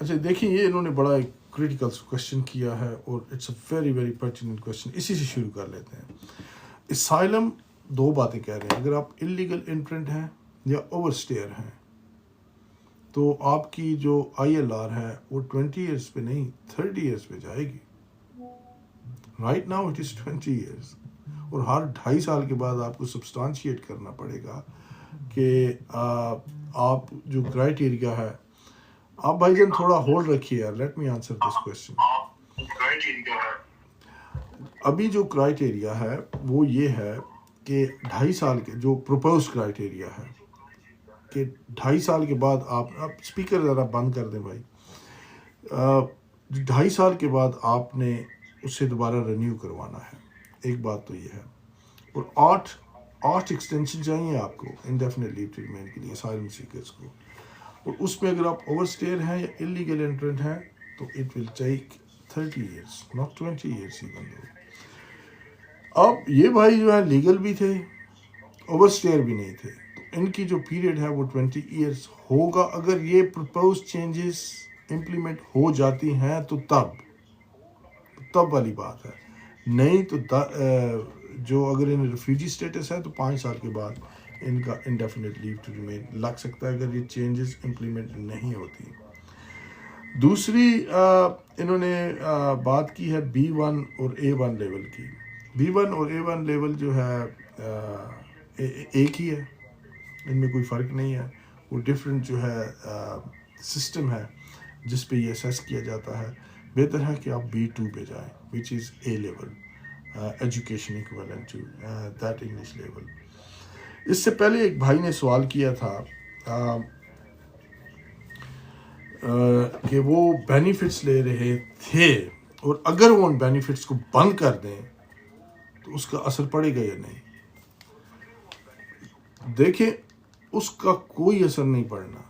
اچھا دیکھیں, یہ انہوں نے بڑا ایک کریٹیکل کوشچن کیا ہے, اور it's a very very pertinent question. اسی سے شروع کر لیتے ہیں. اسائلم 2 باتیں کہہ رہے ہیں. اگر آپ اللیگل انٹرنٹ ہیں یا اوور اسٹیئر ہیں تو آپ کی جو ILR ہے وہ 20 ایئرس پہ نہیں 30 ایئرس پہ جائے گی. Right now it is 20 years. اور ہر 2.5 سال کے بعد آپ کو سبسٹانشیٹ کرنا پڑے گا کہ آپ جو کرائٹیریا ہے. آپ بھائی جان تھوڑا ہولڈ رکھیے یار, let me answer this question. ابھی جو کرائٹیریا ہے وہ یہ ہے کہ 2.5 سال کے جو پروپوز کرائٹیریا ہے کہ 2.5 سال کے بعد آپ اسپیکر ذرا بند کر دیں بھائی. 2.5 سال کے بعد آپ نے اسے دوبارہ رینیو کروانا ہے. ایک بات تو یہ ہے. اور 8 ایکسٹینشن چاہیے آپ کو انڈیفینٹ لیو ٹو ریمین کے لیے اسائلم سیکرز کو. اور اس میں اگر آپ اوور اسٹیئر ہیں یا انلیگل انٹرنٹ ہیں تو it will take 30 years not 20 years even though. اب یہ بھائی جو ہے لیگل بھی تھے, اوور اسٹیئر بھی نہیں تھے, تو ان کی جو پیریڈ ہے وہ 20 ایئرس ہوگا. اگر یہ پرپوز چینجز امپلیمنٹ ہو جاتی ہیں تو تب والی بات ہے. نہیں تو جو اگر ان ریفیوجی سٹیٹس ہے تو 5 سال کے بعد ان کا انڈیفینٹ لیو ٹو ریمین لگ سکتا ہے اگر یہ چینجز امپلیمنٹ نہیں ہوتی. دوسری انہوں نے بات کی ہے B1 اور A1 لیول کی. B1 اور A1 لیول جو ہے ایک ہی ہے, ان میں کوئی فرق نہیں ہے. وہ ڈفرینٹ جو ہے سسٹم ہے جس پہ یہ اسیس کیا جاتا ہے. بہتر ہے کہ آپ B2 پہ جائیں which is A level education equivalent to that English level. اس سے پہلے ایک بھائی نے سوال کیا تھا کہ وہ بینیفٹس لے رہے تھے اور اگر وہ ان بینیفٹس کو بند کر دیں تو اس کا اثر پڑے گا یا نہیں. دیکھیں اس کا کوئی اثر نہیں پڑنا,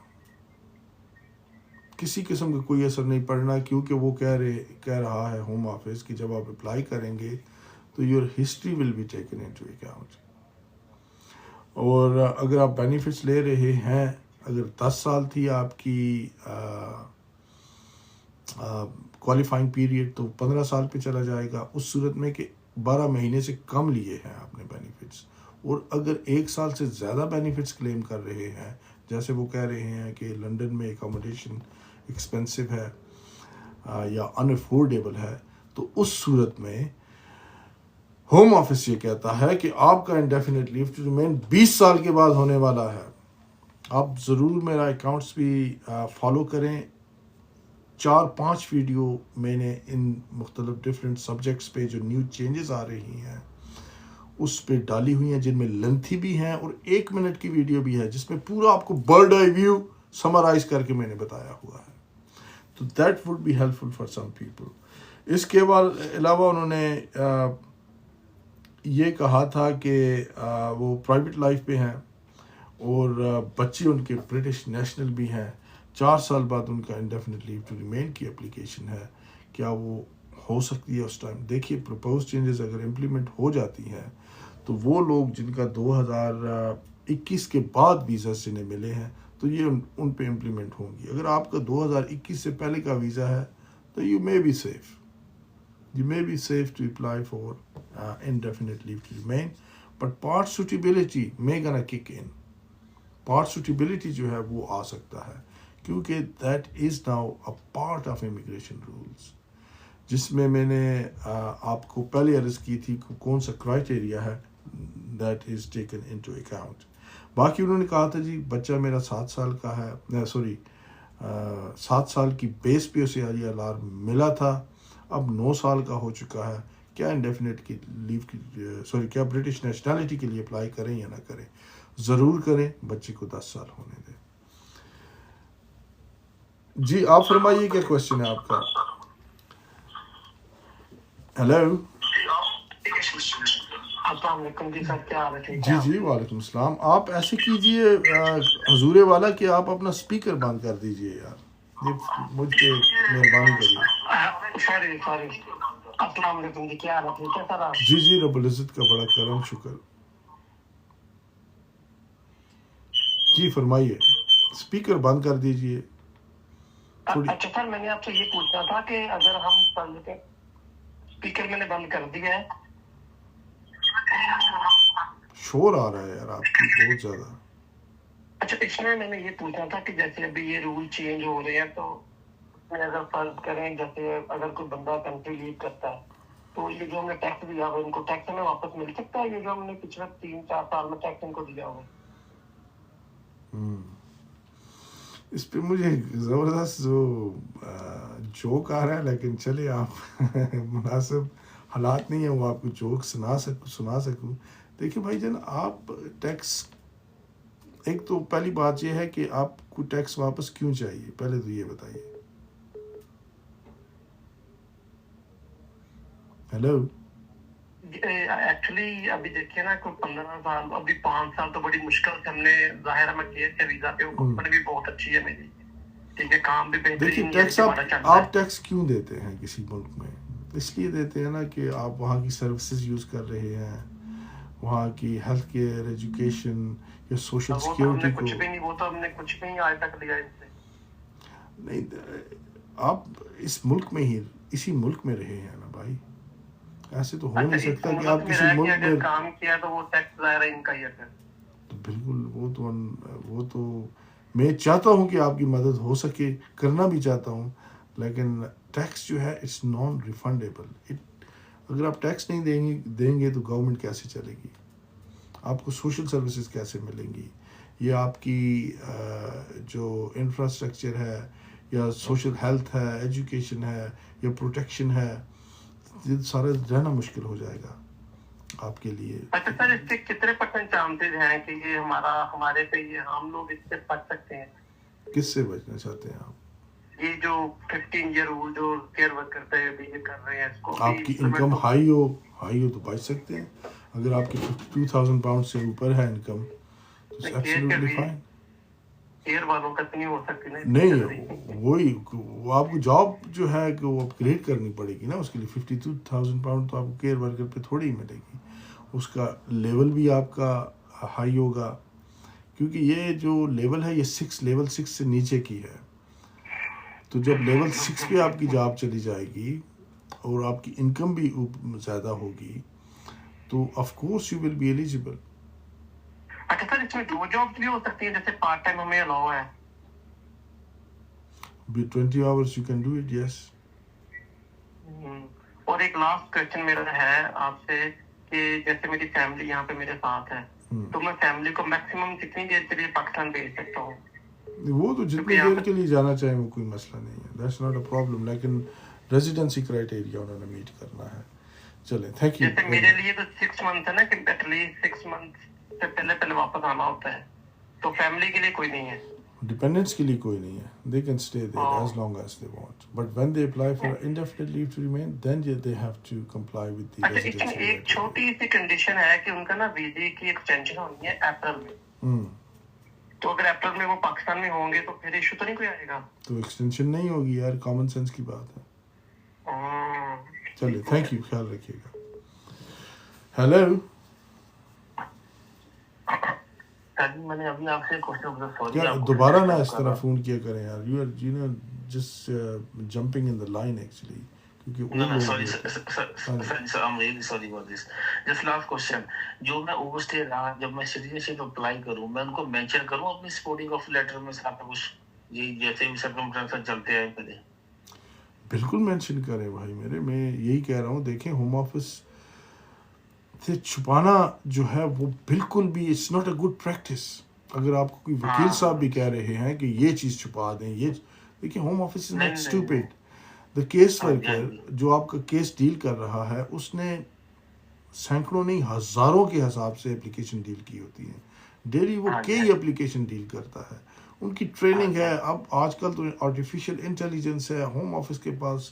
کسی قسم کا کوئی اثر نہیں پڑنا, کیونکہ وہ کہہ رہا ہے ہوم آفس کہ جب آپ اپلائی کریں گے تو your history will be taken into account. اور اگر آپ بینیفٹس لے رہے ہیں, اگر 10 سال تھی آپ کی کوالیفائنگ پیریڈ تو 15 سال پہ چلا جائے گا, اس صورت میں کہ 12 مہینے سے کم لیے ہیں آپ نے بینیفٹس. اور اگر 1 سال سے زیادہ بینیفٹس کلیم کر رہے ہیں, جیسے وہ کہہ رہے ہیں کہ لنڈن میں اکاموڈیشن ایکسپینسو ہے یا ان افورڈیبل ہے, تو اس صورت میں ہوم آفس یہ کہتا ہے کہ آپ کا انڈیفینٹ لیو ٹو ریمین 20 سال کے بعد ہونے والا ہے. آپ ضرور میرا اکاؤنٹس بھی فالو کریں. 4-5 ویڈیو میں نے ان مختلف ڈفرینٹ سبجیکٹس پہ جو نیو چینجز آ رہی ہیں اس پہ ڈالی ہوئی ہیں, جن میں لینتھی بھی ہیں اور 1 منٹ کی ویڈیو بھی ہے جس میں پورا آپ کو برڈ آئی ویو سمرائز کر کے میں نے بتایا ہوا ہے. تو that would be helpful for some people. اس کے علاوہ انہوں نے یہ کہا تھا کہ وہ پرائیویٹ لائف پہ ہیں اور بچے ان کے برٹش نیشنل بھی ہیں. 4 سال بعد ان کا انڈیفینٹ لیو ٹو ریمین کی اپلیکیشن ہے, کیا وہ ہو سکتی ہے اس ٹائم. دیکھیے پروپوز چینجز اگر امپلیمنٹ ہو جاتی ہیں تو وہ لوگ جن کا 2021 کے بعد ویزاز جنہیں ملے ہیں تو یہ ان پہ امپلیمنٹ ہوں گی. اگر آپ کا 2021 سے پہلے کا ویزا ہے تو you may be safe to apply for indefinite leave to remain, but part suitability may gonna kick in. part suitability جو ہے وہ آ سکتا ہے کیونکہ that is now a part of immigration rules, جس میں نے آپ کو پہلے عرض کی تھی کہ کون سا کرائٹیریا ہے that is taken into account. باقی انہوں نے کہا تھا جی بچہ میرا 7 سال کا ہے, 7 سال کی بیس پہ اسے ILR ملا تھا, اب 9 سال کا ہو چکا ہے. کیا انڈیفینٹ کی لیو کی کیا برٹش نیشنلٹی کے لیے اپلائی کریں یا نہ کریں؟ ضرور کریں, بچے کو 10 سال ہونے دیں. جی آپ فرمائیے کیا کوشچن ہے آپ کا. ہیلو. السلام علیکم جی سر, کیا حال ہے؟ جی وعلیکم السلام. آپ ایسے کیجئے حضور والا کہ آپ اپنا اسپیکر بند کر دیجئے یار, یہ مجھ پہ مہربانی کریے. سوری. السلام علیکم جی, کیا حال ہے؟ ٹھیک ہے سر آپ؟ جی رب العزت کا بڑا کرم شکر. جی فرمائیے, اسپیکر بند کر دیجئے. اچھا سر, میں نے آپ سے یہ پوچھنا تھا کہ اگر ہم اسپیکر میں نے بند کر دیا ہے. شور آ رہا ہے یار آپ کی بہت زیادہ. اچھا اس میں نے یہ پوچھنا تھا کہ جیسے ابھی یہ رول چینج ہو رہے ہیں تو اگر فرض کریں جیسے اگر کوئی بندہ کنٹری لیو کرتا ہے تو یہ جو ہم نے ٹیکس دیا ہوا ان کو ٹیکس ہمیں واپس مل سکتا ہے یہ جو ہم نے پچھلے 3-4 سال میں ٹیکس ان کو دیا ہوا؟ اس پہ مجھے زبردست جوک آ رہا ہے، لیکن چلے آپ مناسب حالات نہیں ہے وہ آپ کو جوک سنا سکوں. دیکھیں بھائی جان، آپ ٹیکس، ایک تو پہلی بات یہ ہے کہ آپ کو ٹیکس واپس کیوں چاہیے، پہلے تو یہ بتائیے. ہیلو. ایکچولی ابھی دیکھیے نا کوئی 15 سال، ابھی 5 سال تو بڑی مشکل سے ہم نے، ظاہر میں کیے تھے ویزا پہ، وہ کمپنی بھی بہت اچھی ہے میری، ٹھیک ہے، کام بھی دیکھیے بہترین ٹیکس ہمارا چل رہا آپ ہے. ٹیکس کیوں دیتے ہیں کسی ملک میں؟ اس لیے دیتے ہیں نا کہ آپ وہاں کی سروسز یوز کر رہے ہیں، وہاں کی ہیلتھ کیئر، ایجوکیشن یا سوشل وہ تو ہم نے سیکیورٹی کو. کچھ بھی نہیں، وہ تو ہم نے کچھ بھی نہیں آج تک لیا ان سے. نہیں، آپ اس ملک میں ہی، اسی ملک میں رہے ہیں نا بھائی، ایسے تو ہو اچھا نہیں اس سکتا کہ ملک آپ میں کسی رہ کے ملک میں. اگر کام کیا تو وہ ٹیکس ظاہر ہے ان کا ہی ہے پھر. تو بالکل وہ تو میں چاہتا ہوں کہ آپ کی مدد ہو سکے، کرنا بھی چاہتا ہوں، لیکن ٹیکس جو ہے اٹس نان ریفنڈیبل. اگر آپ ٹیکس نہیں دیں گے تو گورنمنٹ کیسے چلے گی؟ آپ کو سوشل سروسز کیسے ملیں گی؟ یہ آپ کی جو انفراسٹرکچر ہے، یا سوشل ہیلتھ ہے، ایجوکیشن ہے، یا پروٹیکشن ہے، یہ سارا رہنا مشکل ہو جائے گا آپ کے لیے. اچھا سر، اس کے کتنے % چانسز ہیں کہ یہ ہمارے پہ یہ ہم لوگ اس سے بچ سکتے ہیں؟ کس سے بچنا چاہتے ہیں آپ؟ یہ جو 15 ایئر رول جو کیئر ورکر پہ ابھی یہ کر رہے ہیں اس کو آپ کی انکم ہائی ہو تو بچ سکتے ہیں. اگر آپ کی 52,000 پاؤنڈ سے اوپر ہے انکم تو اٹس ایبسلیوٹلی فائن. ایئر والوں کا تو نہیں ہو سکتی نا اتنی نہیں، جلدی. وہ آپ کو جاب جو ہے کہ وہ اپ گریڈ کرنی پڑے گی نا. اس کے لیے 52,000 پاؤنڈ تو آپ کو کیئر ورکر پہ تھوڑی ہی ملے گی. اس کا لیول بھی آپ کا ہائی ہوگا، کیونکہ یہ جو لیول ہے یہ لیول 6 سے نیچے کی ہے. تو جب لیول 6 پہ آپ کی جاب چلی جائے گی اور آپ کی انکم بھی زیادہ ہوگی تو of course you will be eligible. اچھا سر، اس میں 2 جابس بھی ہو سکتی ہیں جیسے پارٹ ٹائم ہمیں الاؤ ہے؟ 20 hours you can do it, yes. اور ایک لاسٹ کوشچن میرا ہے آپ سے کہ جیسے میری فیملی یہاں پہ میرے ساتھ ہے تو میں فیملی کو میکسیمم کتنی دیر کے لیے پاکستان بھیج سکتا ہوں؟ وہ تو جتنی دیر کے لیے جانا چاہیں وہ کوئی مسئلہ نہیں ہے، دیٹس ناٹ اے پرابلم، لیکن ریزیڈنسی کرائٹیریا انہوں نے میٹ کرنا ہے. چلیں، تھینک یو. جیسے میرے لیے تو 6 منتھ ہے نا کہ ایٹ لیسٹ 6 منتھ سے پہلے واپس آنا ہوتا ہے، تو فیملی کے لیے کوئی نہیں ہے؟ ڈپینڈنٹس کے لیے کوئی نہیں ہے، they can stay there as long as they want, but when they apply for indefinite leave to remain then they have to comply with the اچھا اس ریزیڈنسی میں ایک چھوٹی سی کنڈیشن ہے کہ ان کا نا ویزے کی ایکسٹینشن ہونی ہے اپریل میں. تو اگر اپریل میں وہ پاکستان میں ہوں گے تو پھر ایشو تو نہیں کوئی آئے گا؟ تو ایکسٹینشن نہیں ہوگی یار، کامن سینس کی بات ہے. چلیے، تھینک یو، خیال رکھیے گا. ہیلو. میں نے ابھی آپ سے کیا دوبارہ نہ اس طرح فون کیا کریں یار، you are just jumping in the line actually, کیونکہ No, sorry, sir, I'm really sorry about this. Just last question. جو میں اوور اسٹے رہا، جب میں سٹیزن شپ اپلائی کروں میں ان کو مینشن کروں اپنی سپورٹنگ آف لیٹر میں ساتھ میں کچھ یہ جیسے بھی سرکمسٹانس چلتے ہیں کرے؟ بالکل مینشن کریں بھائی میرے، میں یہی کہہ رہا ہوں. دیکھیں، ہوم آفس سے چھپانا جو ہے وہ بالکل بھی it's not a good practice. اگر آپ کو کوئی وکیل صاحب بھی کہہ رہے ہیں کہ یہ چیز چھپا دیں، یہ دیکھیں، home office is not stupid. The case worker جو آپ کا کیس ڈیل کر رہا ہے اس نے سینکڑوں نہیں ہزاروں کے حساب سے اپلیکیشن ڈیل کی ہوتی ہیں ڈیلی. وہ کئی اپلیکیشن ڈیل کرتا ہے، ان کی ٹریننگ ہے. اب آج کل تو آرٹیفیشیل انٹیلیجنس ہے، ہوم آفس کے پاس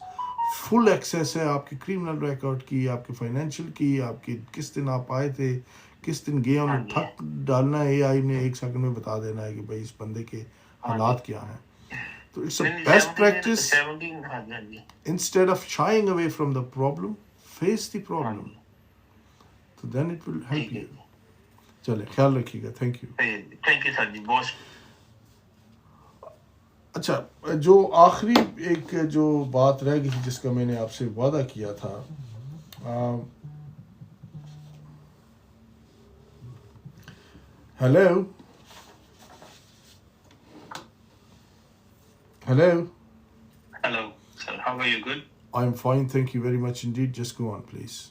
فل ایکسیس ہے آپ کی کرمنل ریکارڈ کی، آپ کے فائنینشیل کی، آپ کے کس دن آپ آئے تھے، کس دن گئے. انہیں ٹھک ڈالنا ہے، اے آئی نے 1 سیکنڈ میں بتا دینا ہے کہ بھائی اس بندے کے حالات کیا ہیں. تو it's a best practice. Instead of shying away from the problem, face the problem, تو then it will help you. چلے، خیال رکھیے گا. Thank you. Thank you sir جی، بہت. اچھا، جو آخری ایک جو بات رہ گئی تھی جس کا میں نے آپ سے وعدہ کیا تھا، hello. Hello. Hello, sir. How are you? Good. I'm fine, thank you very much indeed. Just go on, please.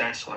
That's why,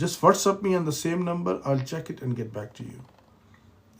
just WhatsApp me on the same number. I'll check it and get back to you.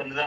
15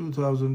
2000.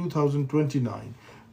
2029.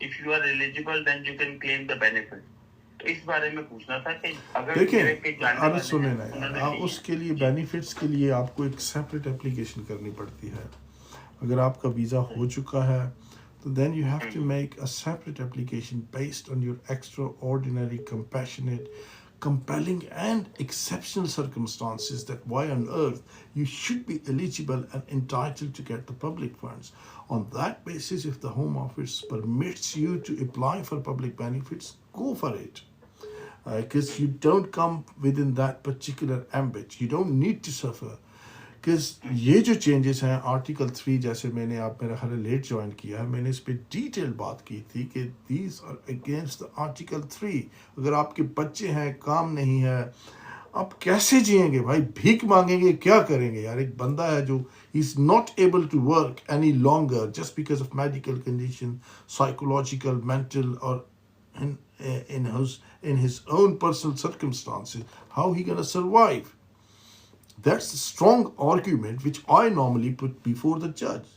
if you are eligible then you can claim the benefit. تو اس بارے میں پوچھنا تھا کہ اگر دیکھیں میرے کوئی جاننے ارے والے سنیں ہیں نا انہوں نے یار، لی اس کے لیے ہے. بینیفٹس کے لیے آپ کو ایک سیپریٹ اپلیکیشن کرنی پڑتی ہے. اگر آپ کا ویزا ہو چکا ہے تو then you have to make a separate application based on your extraordinary compassionate compelling and exceptional circumstances that why on earth you should be eligible and entitled to get the public funds. On that basis, if the Home Office permits you to apply for public benefits, go for it. Because you don't come within that particular ambit. You don't need to suffer. Because یہ جو چینجز ہیں آرٹیکل 3، جیسے میں نے آپ میرا خیال لیٹ جوائن کیا ہے، میں نے اس پہ ڈیٹیل بات کی تھی کہ دیز آر اگینسٹ آرٹیکل 3. اگر آپ کے بچے ہیں، کام نہیں ہے، آپ کیسے جئیں گے بھائی؟ بھیک مانگیں گے؟ کیا کریں گے یار؟ ایک بندہ ہے جو is not able to work any longer just because of medical condition, psychological, mental, اور in his own personal circumstances, how he gonna survive? That's a strong argument which I normally put before the judge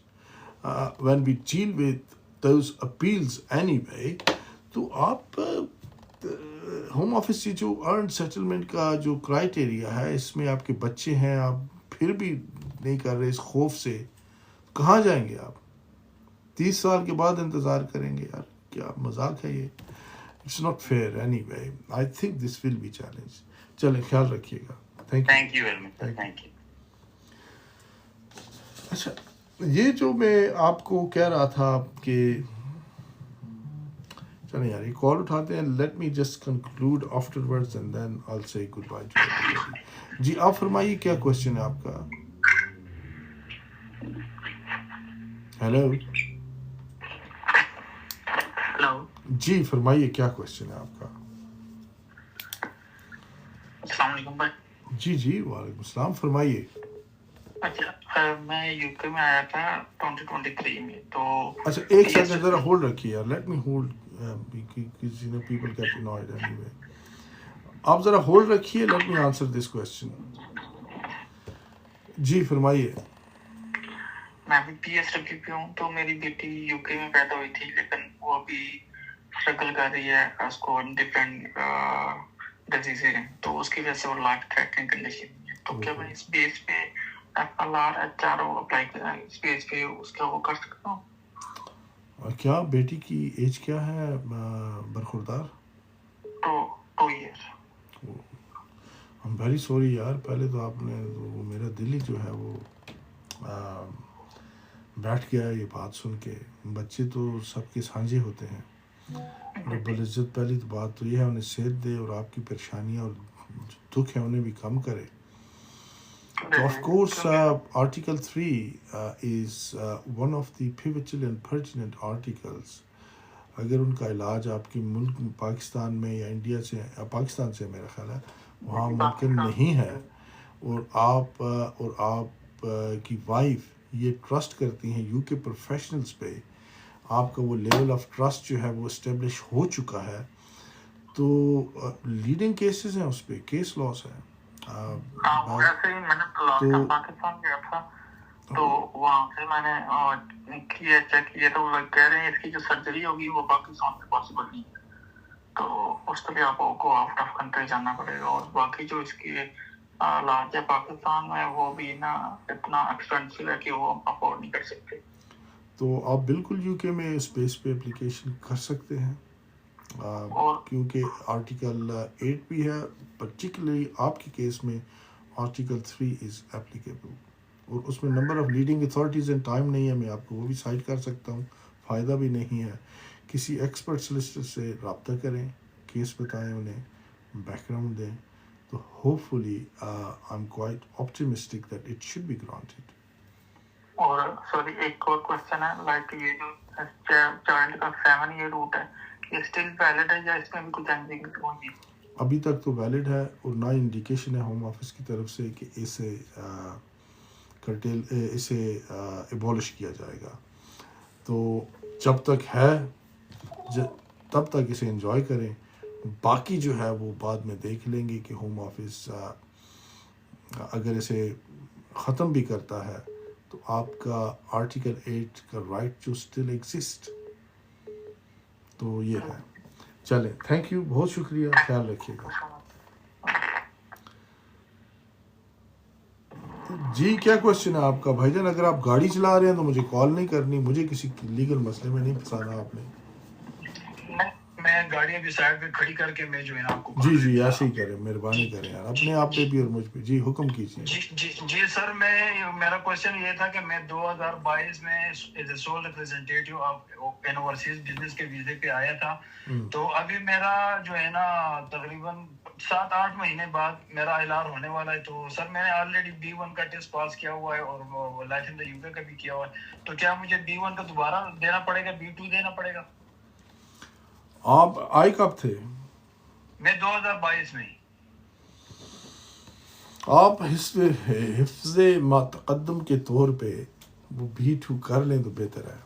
when we deal with those appeals anyway. تو آپ ہوم آفس کی جو ارنڈ سیٹلمنٹ کا جو کرائٹیریا ہے، اس میں آپ کے بچے ہیں، آپ پھر بھی نہیں کر رہے اس خوف سے، کہاں جائیں گے آپ؟ 30 سال کے بعد انتظار کریں گے یار؟ کیا مذاق ہے یہ؟ It's not fair anyway. I think this will be challenge. چلیں، خیال رکھیے گا. Thank you very much. Thank you. اچھا، یہ جو میں آپ کو کہہ رہا تھا کہ چلیں یار، یہ کال اٹھاتے ہیں. Let me just conclude afterwards and then I will say goodbye to everybody. جی آپ فرمائیے، کیا کوشچن ہے آپ کا؟ Hello hello. جی فرمائیے، کیا کوشچن ہے آپ کا؟ السلام علیکم بھائی. جی جی وعلیکم السلام، فرمائیے. اچھا، میں یو کے میں آیا تھا 2023 میں. تو اچھا ایک سیکنڈ ذرا ہولڈ رکھیے یار، let me hold, people get annoyed anyway. آپ ذرا ہولڈ رکھیے، let me answer this question. جی فرمائیے. میں بھی پی ایس ڈبلیو پہ ہوں. تو میری بیٹی یو کے میں پیدا ہوئی تھی، لیکن وہ ابھی اسٹرگل کر رہی ہے. اس کو ڈفرینٹ ڈیزیزیں ہیں، تو اس کی وجہ سے وہ لائف تھریٹنگ کنڈیشن ہے. تو کیا میں اس بیس پہ F L R H R O apply کرا، اس بیس پہ اس کا وہ کر سکتا ہوں؟ کیا بیٹی کی ایج کیا ہے برخوردار؟ 2 years. I'm very sorry یار. پہلے تو آپ نے میرا دل ہی جو ہے وہ بیٹھ گیا یہ بات سن کے. بچے تو سب کے سانجے ہوتے ہیں. رب العزت پہلی تو بات تو یہ ہے انہیں صحت دے اور آپ کی پریشانیاں اور جو دکھ ہے انہیں بھی کم کرے. تو of course article 3 is one of the pivotal and pertinent articles. اگر ان کا علاج آپ کے ملک پاکستان میں یا انڈیا سے، پاکستان سے میرا خیال ہے وہاں ممکن نہیں ہے، اور آپ کی وائف یہ ٹرسٹ کرتی ہیں یو کے پروفیشنلز پہ، آپ کا وہ لیول آف ٹرسٹ جو ہے وہ اسٹیبلش ہو چکا ہے، تو لیڈنگ کیسز ہیں اس پہ، کیس لاس ہے. ایسے ہی میں نے پاکستان گیا تھا، تو وہاں سے میں نے کیا چیک کیا، تو وہ کہہ رہے ہیں اس کی جو سرجری ہوگی وہ پاکستان میں پاسبل نہیں ہے، تو اس کے لیے آپ کو آؤٹ آف کنٹری جانا پڑے گا. اور باقی جو اس کی علاج ہے پاکستان میں وہ بھی نا اتنا ایکسپینسو ہے کہ وہ افورڈ نہیں کر سکتے. تو آپ بالکل یو کے میں اس بیس پہ اپلیکیشن کر سکتے ہیں، کیونکہ آرٹیکل 8 بھی ہے، پرٹیکولرلی آپ کے کیس میں آرٹیکل 3 از اپلیکیبل، اور اس میں number of leading authorities and time نہیں ہے. میں آپ کو وہ بھی سائٹ کر سکتا ہوں، فائدہ بھی نہیں ہے. کسی ایکسپرٹ سولسٹر سے رابطہ کریں، کیس بتائیں انہیں، بیک گراؤنڈ دیں، تو hopefully I'm quite optimistic that it should be granted. اور سوری ایک اور کوشچن ہے، لائک یہ جو چائلڈ کا 7 year روٹ ہے، یہ اسٹل ویلڈ ہے یا اس میں بھی کچھ چینجنگ ہوگی؟ ابھی تک تو ویلڈ ہے، اور نہ انڈیکیشن ہے ہوم آفس کی طرف سے کہ اسے ایبولش کیا جائے گا. تو جب تک ہے تب تک اسے انجوائے کریں، باقی جو ہے وہ بعد میں دیکھ لیں گے کہ ہوم آفس اگر اسے ختم بھی کرتا ہے تو آپ کا آرٹیکل 8 کا رائٹ جو اسٹل ایگزسٹ. تو یہ ہے. چلیں تھینک یو, بہت شکریہ, خیال رکھیے گا. جی کیا کوشچن ہے آپ کا بھائی جان؟ اگر آپ گاڑی چلا رہے ہیں تو مجھے کال نہیں کرنی, مجھے کسی لیگل مسئلے میں نہیں پھنسانا آپ نے. میں گاڑی ابھی سائڈ پہ کھڑی کر کے میں جو ہے نا آپ کو جی جی ایسے ہی کریں, مہربانی کریں یار, اپنے آپ پہ بھی اور مجھ پہ. جی حکم کیجیے. جی سر, میرا کوشچن یہ تھا کہ میں 2022 میں as a sole representative of an overseas business کے ویزے پہ آیا تھا. تو ابھی میرا جو ہے نا تقریباً 7-8 مہینے بعد میرا اعلان ہونے والا ہے. تو سر میں نے آلریڈی B1 کا ٹیسٹ پاس کیا ہوا ہے اور لائف ان دا UK کا بھی کیا ہوا ہے. تو کیا مجھے B1 کا دوبارہ دینا پڑے گا, B2 دینا پڑے گا؟ آپ آئے کب تھے؟ میں 2022 میں. آپ حفظ ما تقدم کے طور پہ وہ B2 کر لیں تو بہتر ہے.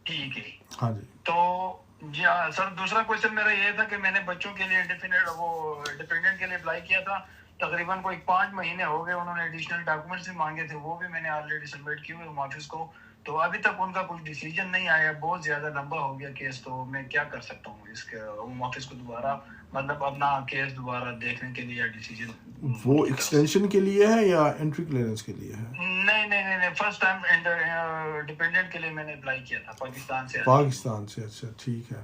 ٹھیک ہے. ہاں جی. تو جی سر, دوسرا کوشچن میرا یہ تھا کہ میں نے بچوں کے لیے ڈیپینڈنٹ کے لیے اپلائی کیا تھا. تقریباً کوئی 5 مہینے ہو گئے, انہوں نے ایڈیشنل ڈاکومنٹس بھی مانگے تھے, وہ بھی میں نے آلریڈی سبمٹ کیے ہوئے ہوم آفس کو. تو ابھی تک ان کا کچھ ڈیسیجن نہیں آیا, بہت زیادہ لمبا ہو گیا کیس. تو میں کیا کر سکتا ہوں اس کے ہوم آفس کو دوبارہ مطلب اپنا کیس دوبارہ دیکھنے کے لیے یا ڈیسیجن؟ وہ ایکسٹینشن کے لیے ہے یا انٹری کلیئرنس کے لیے ہے؟ نہیں, فرسٹ ٹائم ڈیپینڈنٹ کے لیے میں نے اپلائی کیا تھا پاکستان سے. اچھا ٹھیک ہے.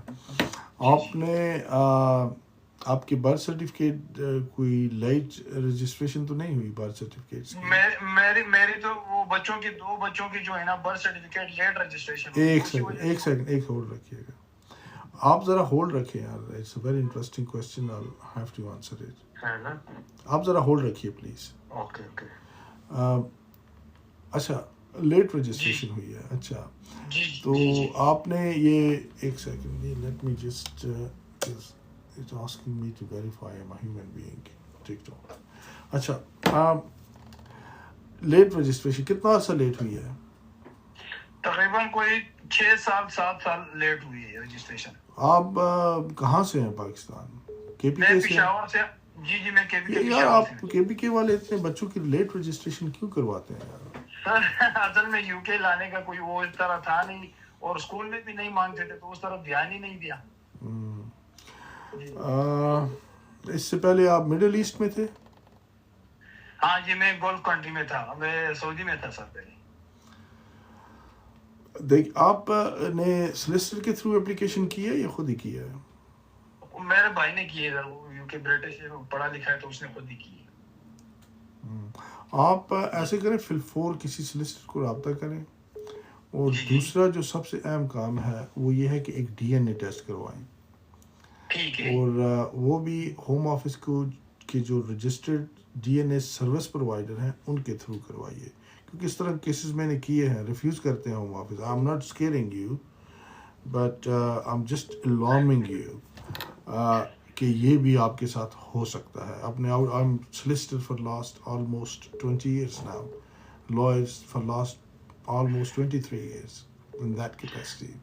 آپ نے آپ کی برتھ سرٹیفکیٹ کوئی لیٹ رجسٹریشن تو نہیں ہوئی برتھ سرٹیفکیٹ؟ میری تو وہ دو بچوں کی جو ہے نا برتھ سرٹیفکیٹ لیٹ رجسٹریشن. ایک سیکنڈ ہولڈ رکھیے گا, آپ ذرا ہولڈ رکھیں یار, it's a very interesting question, I have to answer it. آپ ذرا ہولڈ رکھیے پلیز. اوکے. اچھا لیٹ رجسٹریشن ہوئی ہے. اچھا تو آپ نے یہ ایک second, let me just it's asking me to verify am a human being. ٹھیک تو اچھا, لیٹ رجسٹریشن کتنا عرصہ لیٹ ہوئی ہے؟ تقریباً کوئی 6-7 سال لیٹ ہوئی ہے رجسٹریشن. آپ کہاں سے ہیں پاکستان؟ میں پشاور سے. جی میں یار آپ KPK والے اتنے بچوں کی لیٹ رجسٹریشن کیوں کرواتے ہیں یار؟ سر اصل میں UK لانے کا کوئی وہ اس طرح تھا نہیں, اور اسکول میں بھی نہیں مانگتے تھے, تو اس طرح دھیان ہی نہیں دیا. اس سے پہلے آپ مڈل ایسٹ میں تھے؟ ہاں جی, میں گولف کنٹری میں تھا, میں سعودی میں تھا سر پہلے. دیکھ آپ نے سلیسٹر کے تھرو اپلیکیشن کی ہے یا خود ہی کی ہے؟ میرے بھائی نے کی ہے, UK برٹش ہے, پڑھا لکھا ہے, تو اس نے خود ہی کی ہے. آپ ایسے کریں فل 4 کسی سلیسٹر کو رابطہ کریں, اور دوسرا جو سب سے اہم کام ہے وہ یہ ہے کہ ایک DNA ٹیسٹ کروائیں. اور وہ بھی ہوم آفس کو کے جو رجسٹرڈ DNA سروس پرووائڈر ہیں ان کے تھرو کروائیے, کیونکہ اس طرح کیسز میں نے کیے ہیں, ریفیوز کرتے ہیں home office. I am not scaring you but I am just alarming you کہ یہ بھی آپ کے ساتھ ہو سکتا ہے. اپنے I am solicitor for last almost 20 years now, lawyers for last almost 23 years in that capacity.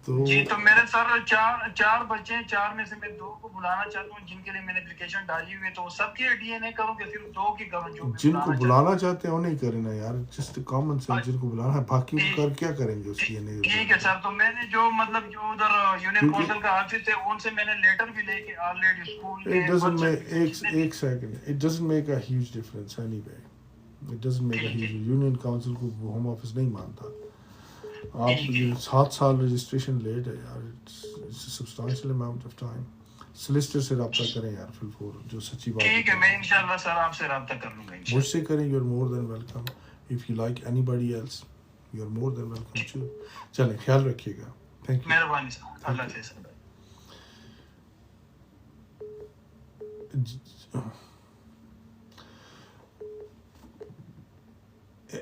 جی تو میرے سر 4 بچے ہیں, 4 میں سے میں 2 کو بلانا چاہتا ہوں جن کے لیے میں نے اپلیکیشن ڈالی ہوئی ہے. تو سب کے DNA کروں کہ صرف 2 کی کروں جو جن کو بلانا چاہتے ہیں انہیں کریں نا یار, جسٹ کامن سینس. جن کو بلانا ہے باقی کو کر کیا کریں گے اس کی DNA. ٹھیک ہے سر, تو میں نے جو مطلب جو ادھر یونین کونسل کا آفس ہے ان سے میں نے لیٹر بھی لے کے آلریڈی اسکول کے. ایک second, it doesn't make a huge difference anyway. It doesn't make a huge. Union council کو ہوم آفس نہیں مانتا. آپ 7 سال رجسٹریشن لیٹ ہے یار, it's a substantial amount of time. Solicitor سے رابطہ کریں یار فل 4, جو سچی بات ہے. ٹھیک ہے, میں انشاءاللہ سر آپ سے رابطہ کر لوں گا. مجھ سے کریں, you are more than welcome. If you like anybody else you are more than welcome too. چلیں خیال رکھیے گا. Thank you. مہربانی سر, اللہ حافظ.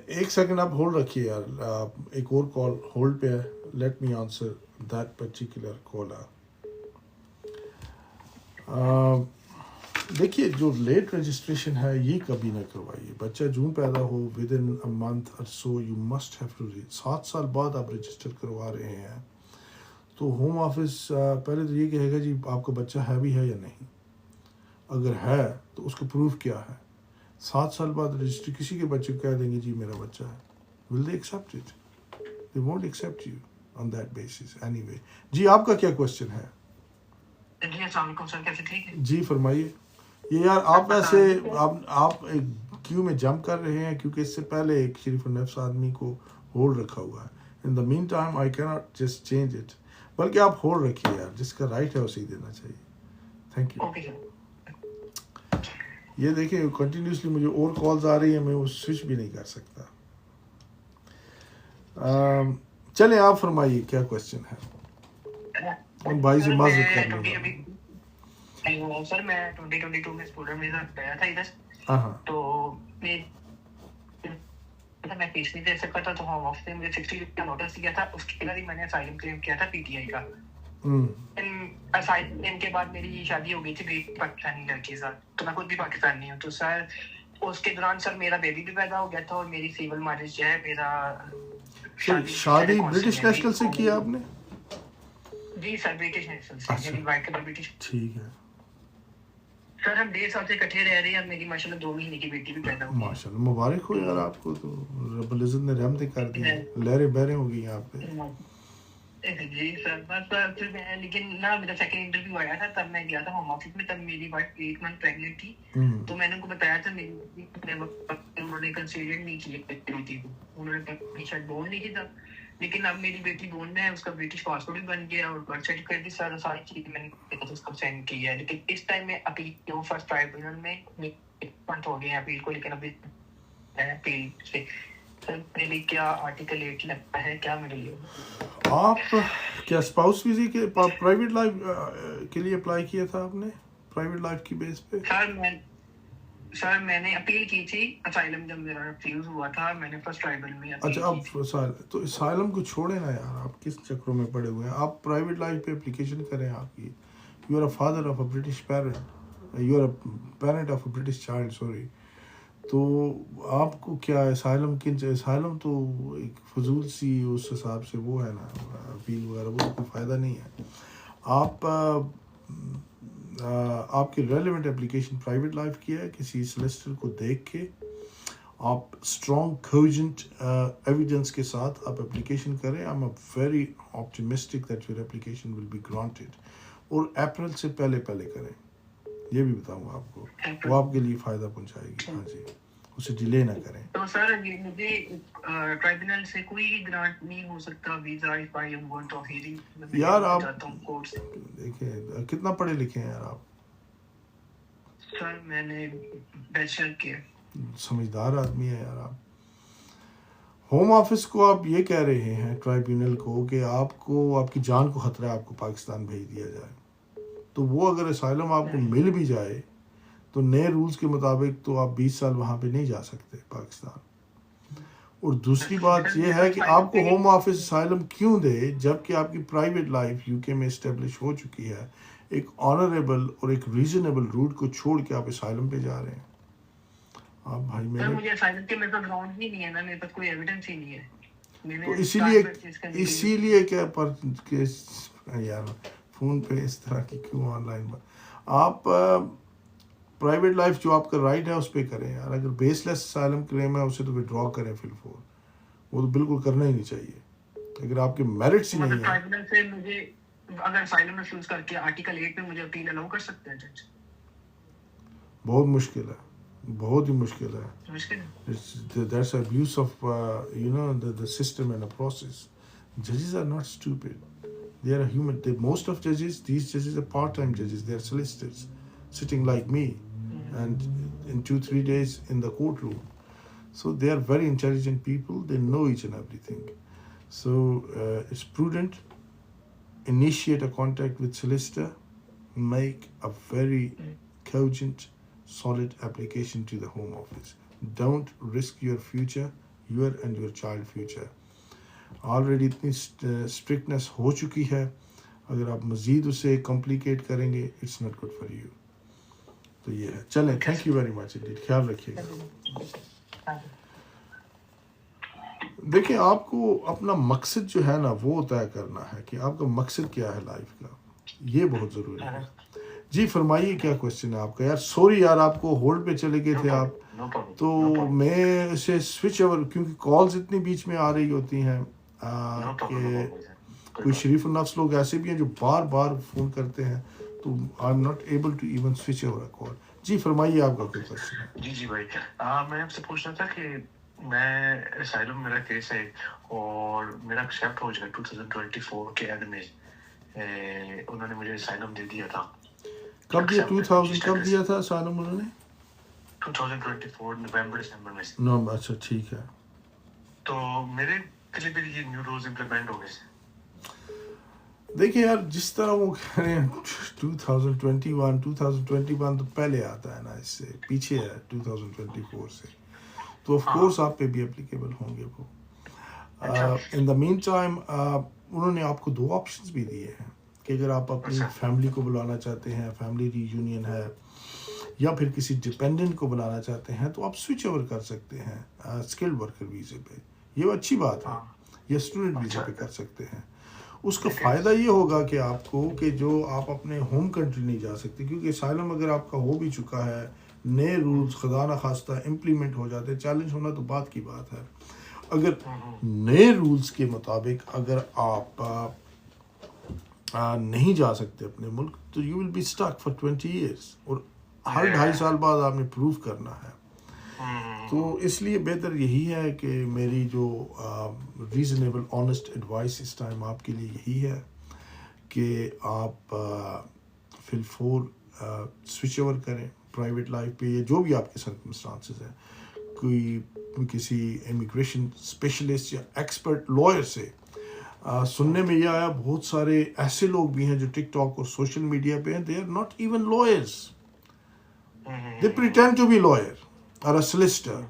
ایک سیکنڈ آپ ہولڈ رکھیے یار, ایک اور کال ہولڈ پہ ہے. Let me answer that particular call. دیکھیے جو لیٹ رجسٹریشن ہے یہ کبھی نہ کروائیے. بچہ جوں پیدا ہو ود ان اے منتھ اور so you must have to 7 سال بعد آپ رجسٹر کروا رہے ہیں تو ہوم آفس پہلے تو یہ کہے گا جی آپ کا بچہ ہے بھی ہے یا نہیں. اگر ہے تو اس کا پروف کیا ہے. 7 سال بعد رجسٹر کسی کے بچے کو کہہ دیں گے جی میرا بچہ ہے, will they accept it? They won't accept you. on that basis anyway. جی آپ کا کیا کوشچن ہے؟ جی السلام علیکم سر، کیسے ٹھیک ہے؟ جی فرمائیے. یہ یار آپ ایسے آپ ایک کیو میں جمپ کر رہے ہیں کیونکہ اس سے پہلے ایک شریف النفس آدمی کو ہولڈ رکھا ہوا ہے. In the meantime I can't just change it, بلکہ آپ ہولڈ رکھیے یار، جس کا رائٹ ہے اسے دینا چاہیے. Thank you. Okay sir. یہ دیکھیں کنٹینیوسلی مجھے اور کالز آ رہی ہیں، میں وہ سوئچ بھی نہیں کر سکتا. چلیں آپ فرمائیے کیا کوشچن ہے. ہم بھائی سے معذرت کر لوں گا. سر میں 2022 میں اسٹوڈنٹ ویزا گیا تھا ادھر، ہاں تو میں فیس نہیں دے سکتا تھا، تو ہوم آفس نے مجھے 60 کا نوٹس دیا تھا. اس کے بعد ہی میں نے اسائلم کلیم کیا تھا پی ٹی آئی کا. اسائلم کے بعد میری شادی ہو گئی تھی بیٹی پاکستانی لڑکی کے ساتھ، تو میں خود بھی پاکستانی ہوں. تو سر اس کے دوران سر میرا بیبی بھی پیدا ہو گیا تھا، اور میری سیول میرج جو ہے میرا شادی برٹش نیشنل سے کی آپ نے؟ جی سر برٹش نیشنل سے، میری وائف کا برٹش. ٹھیک ہے سر ہم 1.5 سال سے اکٹھے رہ رہے ہیں. میری ماشاءاللہ 2 مہینے کی بیٹی بھی پیدا ہوئی. ماشاءاللہ مبارک ہو یار آپ کو، تو رب العزت نے رحمتیں کر دی، لہریں بہریں ہو گئی آپ پہ. جی سر بس پھر میں، لیکن نا میرا سیکنڈ انٹرویو آیا تھا، تب میں گیا تھا ہوم آفس میں. تب میری وائف 8 منتھ پریگننٹ تھی، تو میں نے ان کو بتایا تھا انہوں نے کنسیڈر نہیں کیا بیٹی کو، انہوں نے شاید بون نہیں کی تھا. لیکن اب میری بیٹی بون میں ہے، اس کا برٹش پاسپورٹ بھی بن گیا اور برتھ سرٹیفکیٹ بھی، ساری چیزیں میں نے اس کو سینڈ کی ہے. لیکن اس ٹائم میں اپیل کیوں فرسٹ ٹرائبونل میں 1 منتھ ہو گئے ہیں اپیل کو، لیکن ابھی اپیل سے سر میرے لیے کیا آرٹیکل 8 لگتا ہے کیا میرے لیے؟ آپ کیا اسپاؤس ویزے کے پرائیویٹ لائف کے لیے اپلائی کیا تھا آپ نے، پرائیویٹ لائف کی بیس پہ؟ سر میں نے اپیل کی تھی اسائلم، جب میرا ریفیوز ہوا تھا میں نے فرسٹ ٹرائبل میں اپیل کی تھی. اچھا اب تو اسائلم کو چھوڑے نا یار، آپ کس چکروں میں پڑے ہوئے ہیں. آپ پرائیویٹ لائف پہ اپلیکیشن کریں. آپ کی you are a father of a British parent, you are a parent of a British child, sorry. تو آپ کو کیا اسائلم اسائلم تو ایک فضول سی اس حساب سے وہ ہے نا، اپیل وغیرہ وہ کوئی فائدہ نہیں ہے. آپ کی ریلیونٹ اپلیکیشن پرائیویٹ لائف کی ہے، کسی سلیسٹر کو دیکھ کے آپ اسٹرانگ کوجنٹ ایویڈنس کے ساتھ آپ اپلیکیشن کریں. I'm very optimistic that your application will be granted, اور اپریل سے پہلے کریں. یہ بھی بتاؤں گا آپ کو، وہ آپ کے لیے فائدہ پہنچائے گی. ہاں جی، اسے ڈیلے نہ کریں. تو سر مجھے ٹرائبونل سے کوئی گرانٹ نہیں ہو سکتا visa if I'm going to hearing? یار آپ دیکھیں کتنا پڑھے لکھے ہیں یار آپ؟ سر میں نے بیچلر کیا. سمجھدار آدمی ہے یار آپ. ہوم آفس کو آپ یہ کہہ رہے ہیں ٹرائبونل کو کہ آپ کو آپ کی جان کو خطرہ ہے، آپ کو پاکستان بھیج دیا جائے. تو وہ اگر اسائلم آپ کو مل بھی جائے تو نئے رولز کے مطابق تو آپ 20 سال وہاں پہ نہیں جا سکتے پاکستان. اور دوسری بات یہ ہے کہ آپ کو ہوم آفس اسائلم کیوں دے جب کہ آپ کی پرائیویٹ لائف یو کے میں اسٹیبلش ہو چکی ہے. ایک آنریبل اور ایک ریزنیبل روٹ کو چھوڑ کے آپ اسائلم پہ جا رہے ہیں. آپ بھائی مجھے اسائلم کے میرے پاس گراؤنڈ ہی نہیں ہے نا، میرے پاس کوئی ایویڈنس ہی نہیں ہے. تو اسی لیے کیا پر یار فون پہ اس طرح کی کیوں آن لائن آپ پرائیویٹ لائف جو آپ کا رائٹ ہے اس پہ کریں یار. اگر بیس لیس اسائلم کلیم ہے اسے تو وڈرا کریں فی الفور، وہ تو بالکل کرنا ہی نہیں چاہیے اگر آپ کے میرٹس ہی نہیں ہیں. ٹرائبونل سے مجھے اگر اسائلم ریفیوز کر کے آرٹیکل 8 میں مجھے اپیل الاؤ کر سکتے ہیں جج؟ بہت مشکل ہے، بہت ہی مشکل ہے. That's abuse of the system and the process. Judges are not stupid. They are human. Most of judges, these judges are part-time judges. They are solicitors sitting like me and in 2-3 days in the courtroom. So they are very intelligent people. They know each and everything. So it's prudent. Initiate a contact with solicitor. Make a very cogent, solid application to the Home Office. Don't risk your future, your and your child future. Already اتنی اسٹرکٹنس ہو چکی ہے، اگر آپ مزید اسے کمپلیکیٹ کریں گے it's not good for you. تو یہ ہے. چلیں، thank you very much indeed, خیال رکھیے گا. دیکھیں آپ کو اپنا مقصد جو ہے نا وہ طے کرنا ہے کہ آپ کا مقصد کیا ہے لائف کا، یہ بہت ضروری ہے. جی فرمائیے کیا کوشچن ہے آپ کا. یار سوری یار آپ کو ہولڈ پہ چلے گئے تھے آپ، تو میں اسے سوئچ اوور کیونکہ کالز اتنی بیچ میں آ رہی ہوتی ہیں کہ کوئی شریف النفس لوگ ایسے بھی ہیں جو بار بار فون کرتے ہیں تو I am not able to even switch over a call. جی فرمائیے آپ کا کوئی کوشچن ہے. جی بھائی میں آپ سے پوچھنا تھا کہ میں اسائلم میرا کیس ہے اور میرا ایکسیپٹ ہو جائے 2024 کے اینڈ میں انہوں نے مجھے اسائلم دے دیا تھا. کب دیا 2000 کب دیا تھا اسائلم انہوں نے؟ 2024 نومبر دسمبر میں. نومبر. اچھا ٹھیک ہے. تو میرے کے لیے بھی یہ نیو رولز امپلیمنٹ ہو گئے. دیکھیں یار جس طرح وہ کہہ رہے ہیں 2021 تو پہلے آتا ہے نا, اس سے پیچھے ہے 2024 سے, تو آف کورس آپ پہ بھی اپلیکیبل ہوں گے وہ. ان دا مین ٹائم انہوں نے آپ کو 2 آپشنز بھی دیے ہیں کہ اگر آپ اپنی فیملی کو بلانا چاہتے ہیں, فیملی ری یونین ہے, یا پھر کسی ڈپینڈنٹ کو بلانا چاہتے ہیں تو آپ سوئچ اوور کر سکتے ہیں اسکلڈ ورکر ویزے پہ. یہ اچھی بات ہے. یا اسٹوڈنٹ ویزے پہ کر سکتے ہیں. اس کا فائدہ یہ ہوگا کہ آپ کو کہ جو آپ اپنے ہوم کنٹری نہیں جا سکتے, کیونکہ اسائلم اگر آپ کا ہو بھی چکا ہے, نئے رولز خدا نخواستہ امپلیمنٹ ہو جاتے, چیلنج ہونا تو بات کی بات ہے. اگر نئے رولز کے مطابق اگر آپ نہیں جا سکتے اپنے ملک تو you will be stuck for 20 years, اور ہر 2.5 سال بعد آپ نے پروف کرنا ہے. تو اس لیے بہتر یہی ہے کہ میری جو ریزنیبل آنیسٹ ایڈوائس اس ٹائم آپ کے لیے یہی ہے کہ آپ فی الفور سوئچ اوور کریں پرائیویٹ لائف پہ, یا جو بھی آپ کے سرکمسٹانسز ہیں. کوئی کسی امیگریشن اسپیشلسٹ یا ایکسپرٹ لائر سے. سننے میں یہ آیا بہت سارے ایسے لوگ بھی ہیں جو ٹک ٹاک اور سوشل میڈیا پہ ہیں, they are not even lawyers, they pretend to be lawyer اور اے سولسٹر.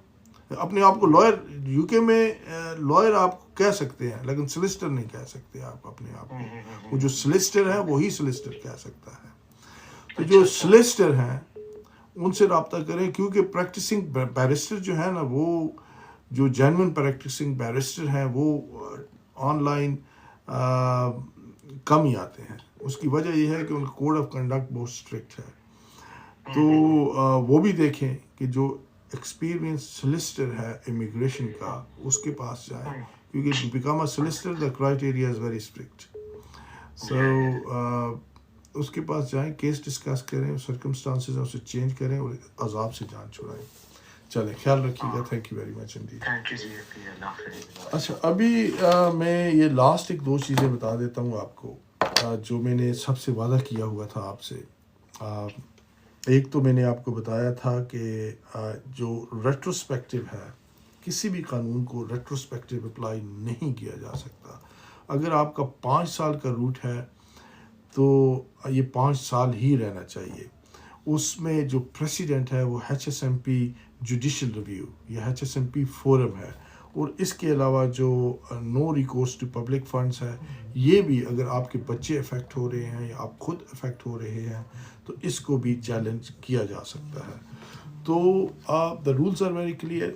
اپنے آپ کو لائر, یو کے میں لائر آپ کہہ سکتے ہیں لیکن سولسٹر نہیں کہہ سکتے آپ اپنے آپ کو. وہ جو سولسٹر ہے وہی سولسٹر کہہ سکتا ہے. تو جو سولسٹر ہیں ان سے رابطہ کریں, کیونکہ پریکٹسنگ بیرسٹر جو ہے نا, وہ جو جینوئن پریکٹسنگ بیرسٹر ہیں وہ آن لائن کم ہی آتے ہیں. اس کی وجہ یہ ہے کہ ان کا کوڈ آف کنڈکٹ بہت اسٹرکٹ ہے. تو وہ بھی دیکھیں کہ جو ایکسپیرینس سولسٹر ہے امیگریشن کا اس کے پاس جائیں, کیونکہ to become a solicitor the criteria is very strict. So اس کے پاس جائیں, کیس ڈسکس کریں, سرکمسٹانسز ہیں اسے چینج کریں اور عذاب سے جان چھڑائیں. چلیں خیال رکھیے گا. Thank you very much indeed. اچھا ابھی میں یہ لاسٹ 2 چیزیں بتا دیتا ہوں آپ کو جو میں نے سب سے وعدہ کیا ہوا تھا آپ سے. ایک تو میں نے آپ کو بتایا تھا کہ جو ریٹروسپیکٹیو ہے, کسی بھی قانون کو ریٹروسپیکٹیو اپلائی نہیں کیا جا سکتا. اگر آپ کا 5 سال کا روٹ ہے تو یہ 5 سال ہی رہنا چاہیے. اس میں جو پریسیڈنٹ ہے وہ HSMP جوڈیشل ریویو یا HSMP فورم ہے, اور اس کے علاوہ جو نو ریکورس ٹو پبلک فنڈز ہے, یہ بھی اگر آپ کے بچے افیکٹ ہو رہے ہیں یا آپ خود افیکٹ ہو رہے ہیں تو اس کو بھی چیلنج کیا جا سکتا ہے. تو the rules are very clear,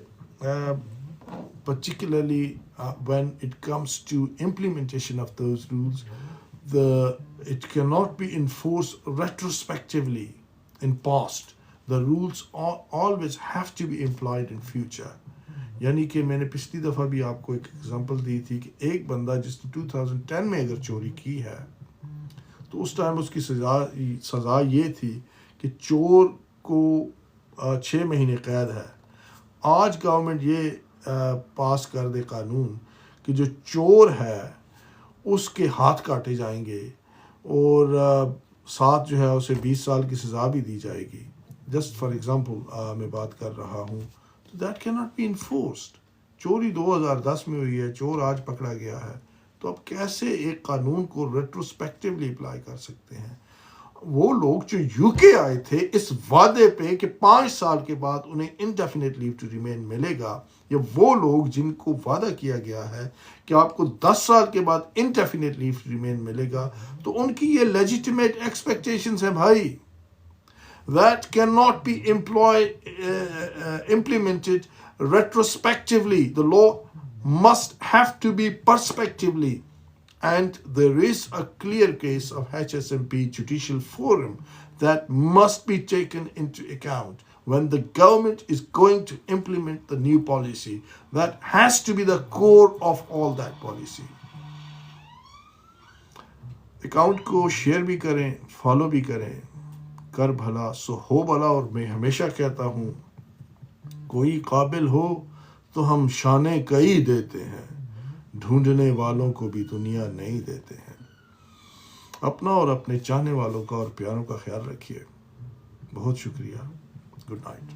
particularly when it comes to implementation of those rules. It cannot be enforced retrospectively in past. The rules always have to be employed in future. یعنی کہ میں نے پچھلی دفعہ بھی آپ کو ایک ایگزامپل دی تھی کہ ایک بندہ جس نے 2010 میں اگر چوری کی ہے تو اس ٹائم اس کی سزا یہ تھی کہ چور کو 6 مہینے قید ہے. آج گورنمنٹ یہ پاس کر دے قانون کہ جو چور ہے اس کے ہاتھ کاٹے جائیں گے اور ساتھ جو ہے اسے 20 سال کی سزا بھی دی جائے گی. جسٹ فار ایگزامپل میں بات کر رہا ہوں. تو دیٹ کی ناٹ بی انفورسڈ. چوری 2010 میں ہوئی ہے, چور آج پکڑا گیا ہے, تو اب کیسے ایک قانون کو ریٹروسپیکٹیولی اپلائی کر سکتے ہیں؟ وہ لوگ جو یو کے آئے تھے اس وعدے پہ کہ 5 سال کے بعد انہیں انڈیفینٹ لیو ٹو ریمین ملے گا, یا وہ لوگ جن کو وعدہ کیا گیا ہے کہ آپ کو 10 سال کے بعد انڈیفینٹ لیو ٹو ریمین ملے گا, تو ان کی یہ لیجیٹیمیٹ ایکسپیکٹیشنز ہیں بھائی. That cannot be implemented retrospectively. The law must have to be prospectively. And there is a clear case of HSMP Judicial Forum that must be taken into account when the government is going to implement the new policy. That has to be the core of all that policy. Account کو شیئر بھی کریں، فالو بھی کریں. کر بھلا سو ہو بھلا. اور میں ہمیشہ کہتا ہوں کوئی قابل ہو تو ہم شانے کئی دیتے ہیں، ڈھونڈنے والوں کو بھی دنیا نہیں دیتے ہیں. اپنا اور اپنے چاہنے والوں کا اور پیاروں کا خیال رکھیے. بہت شکریہ. Good night.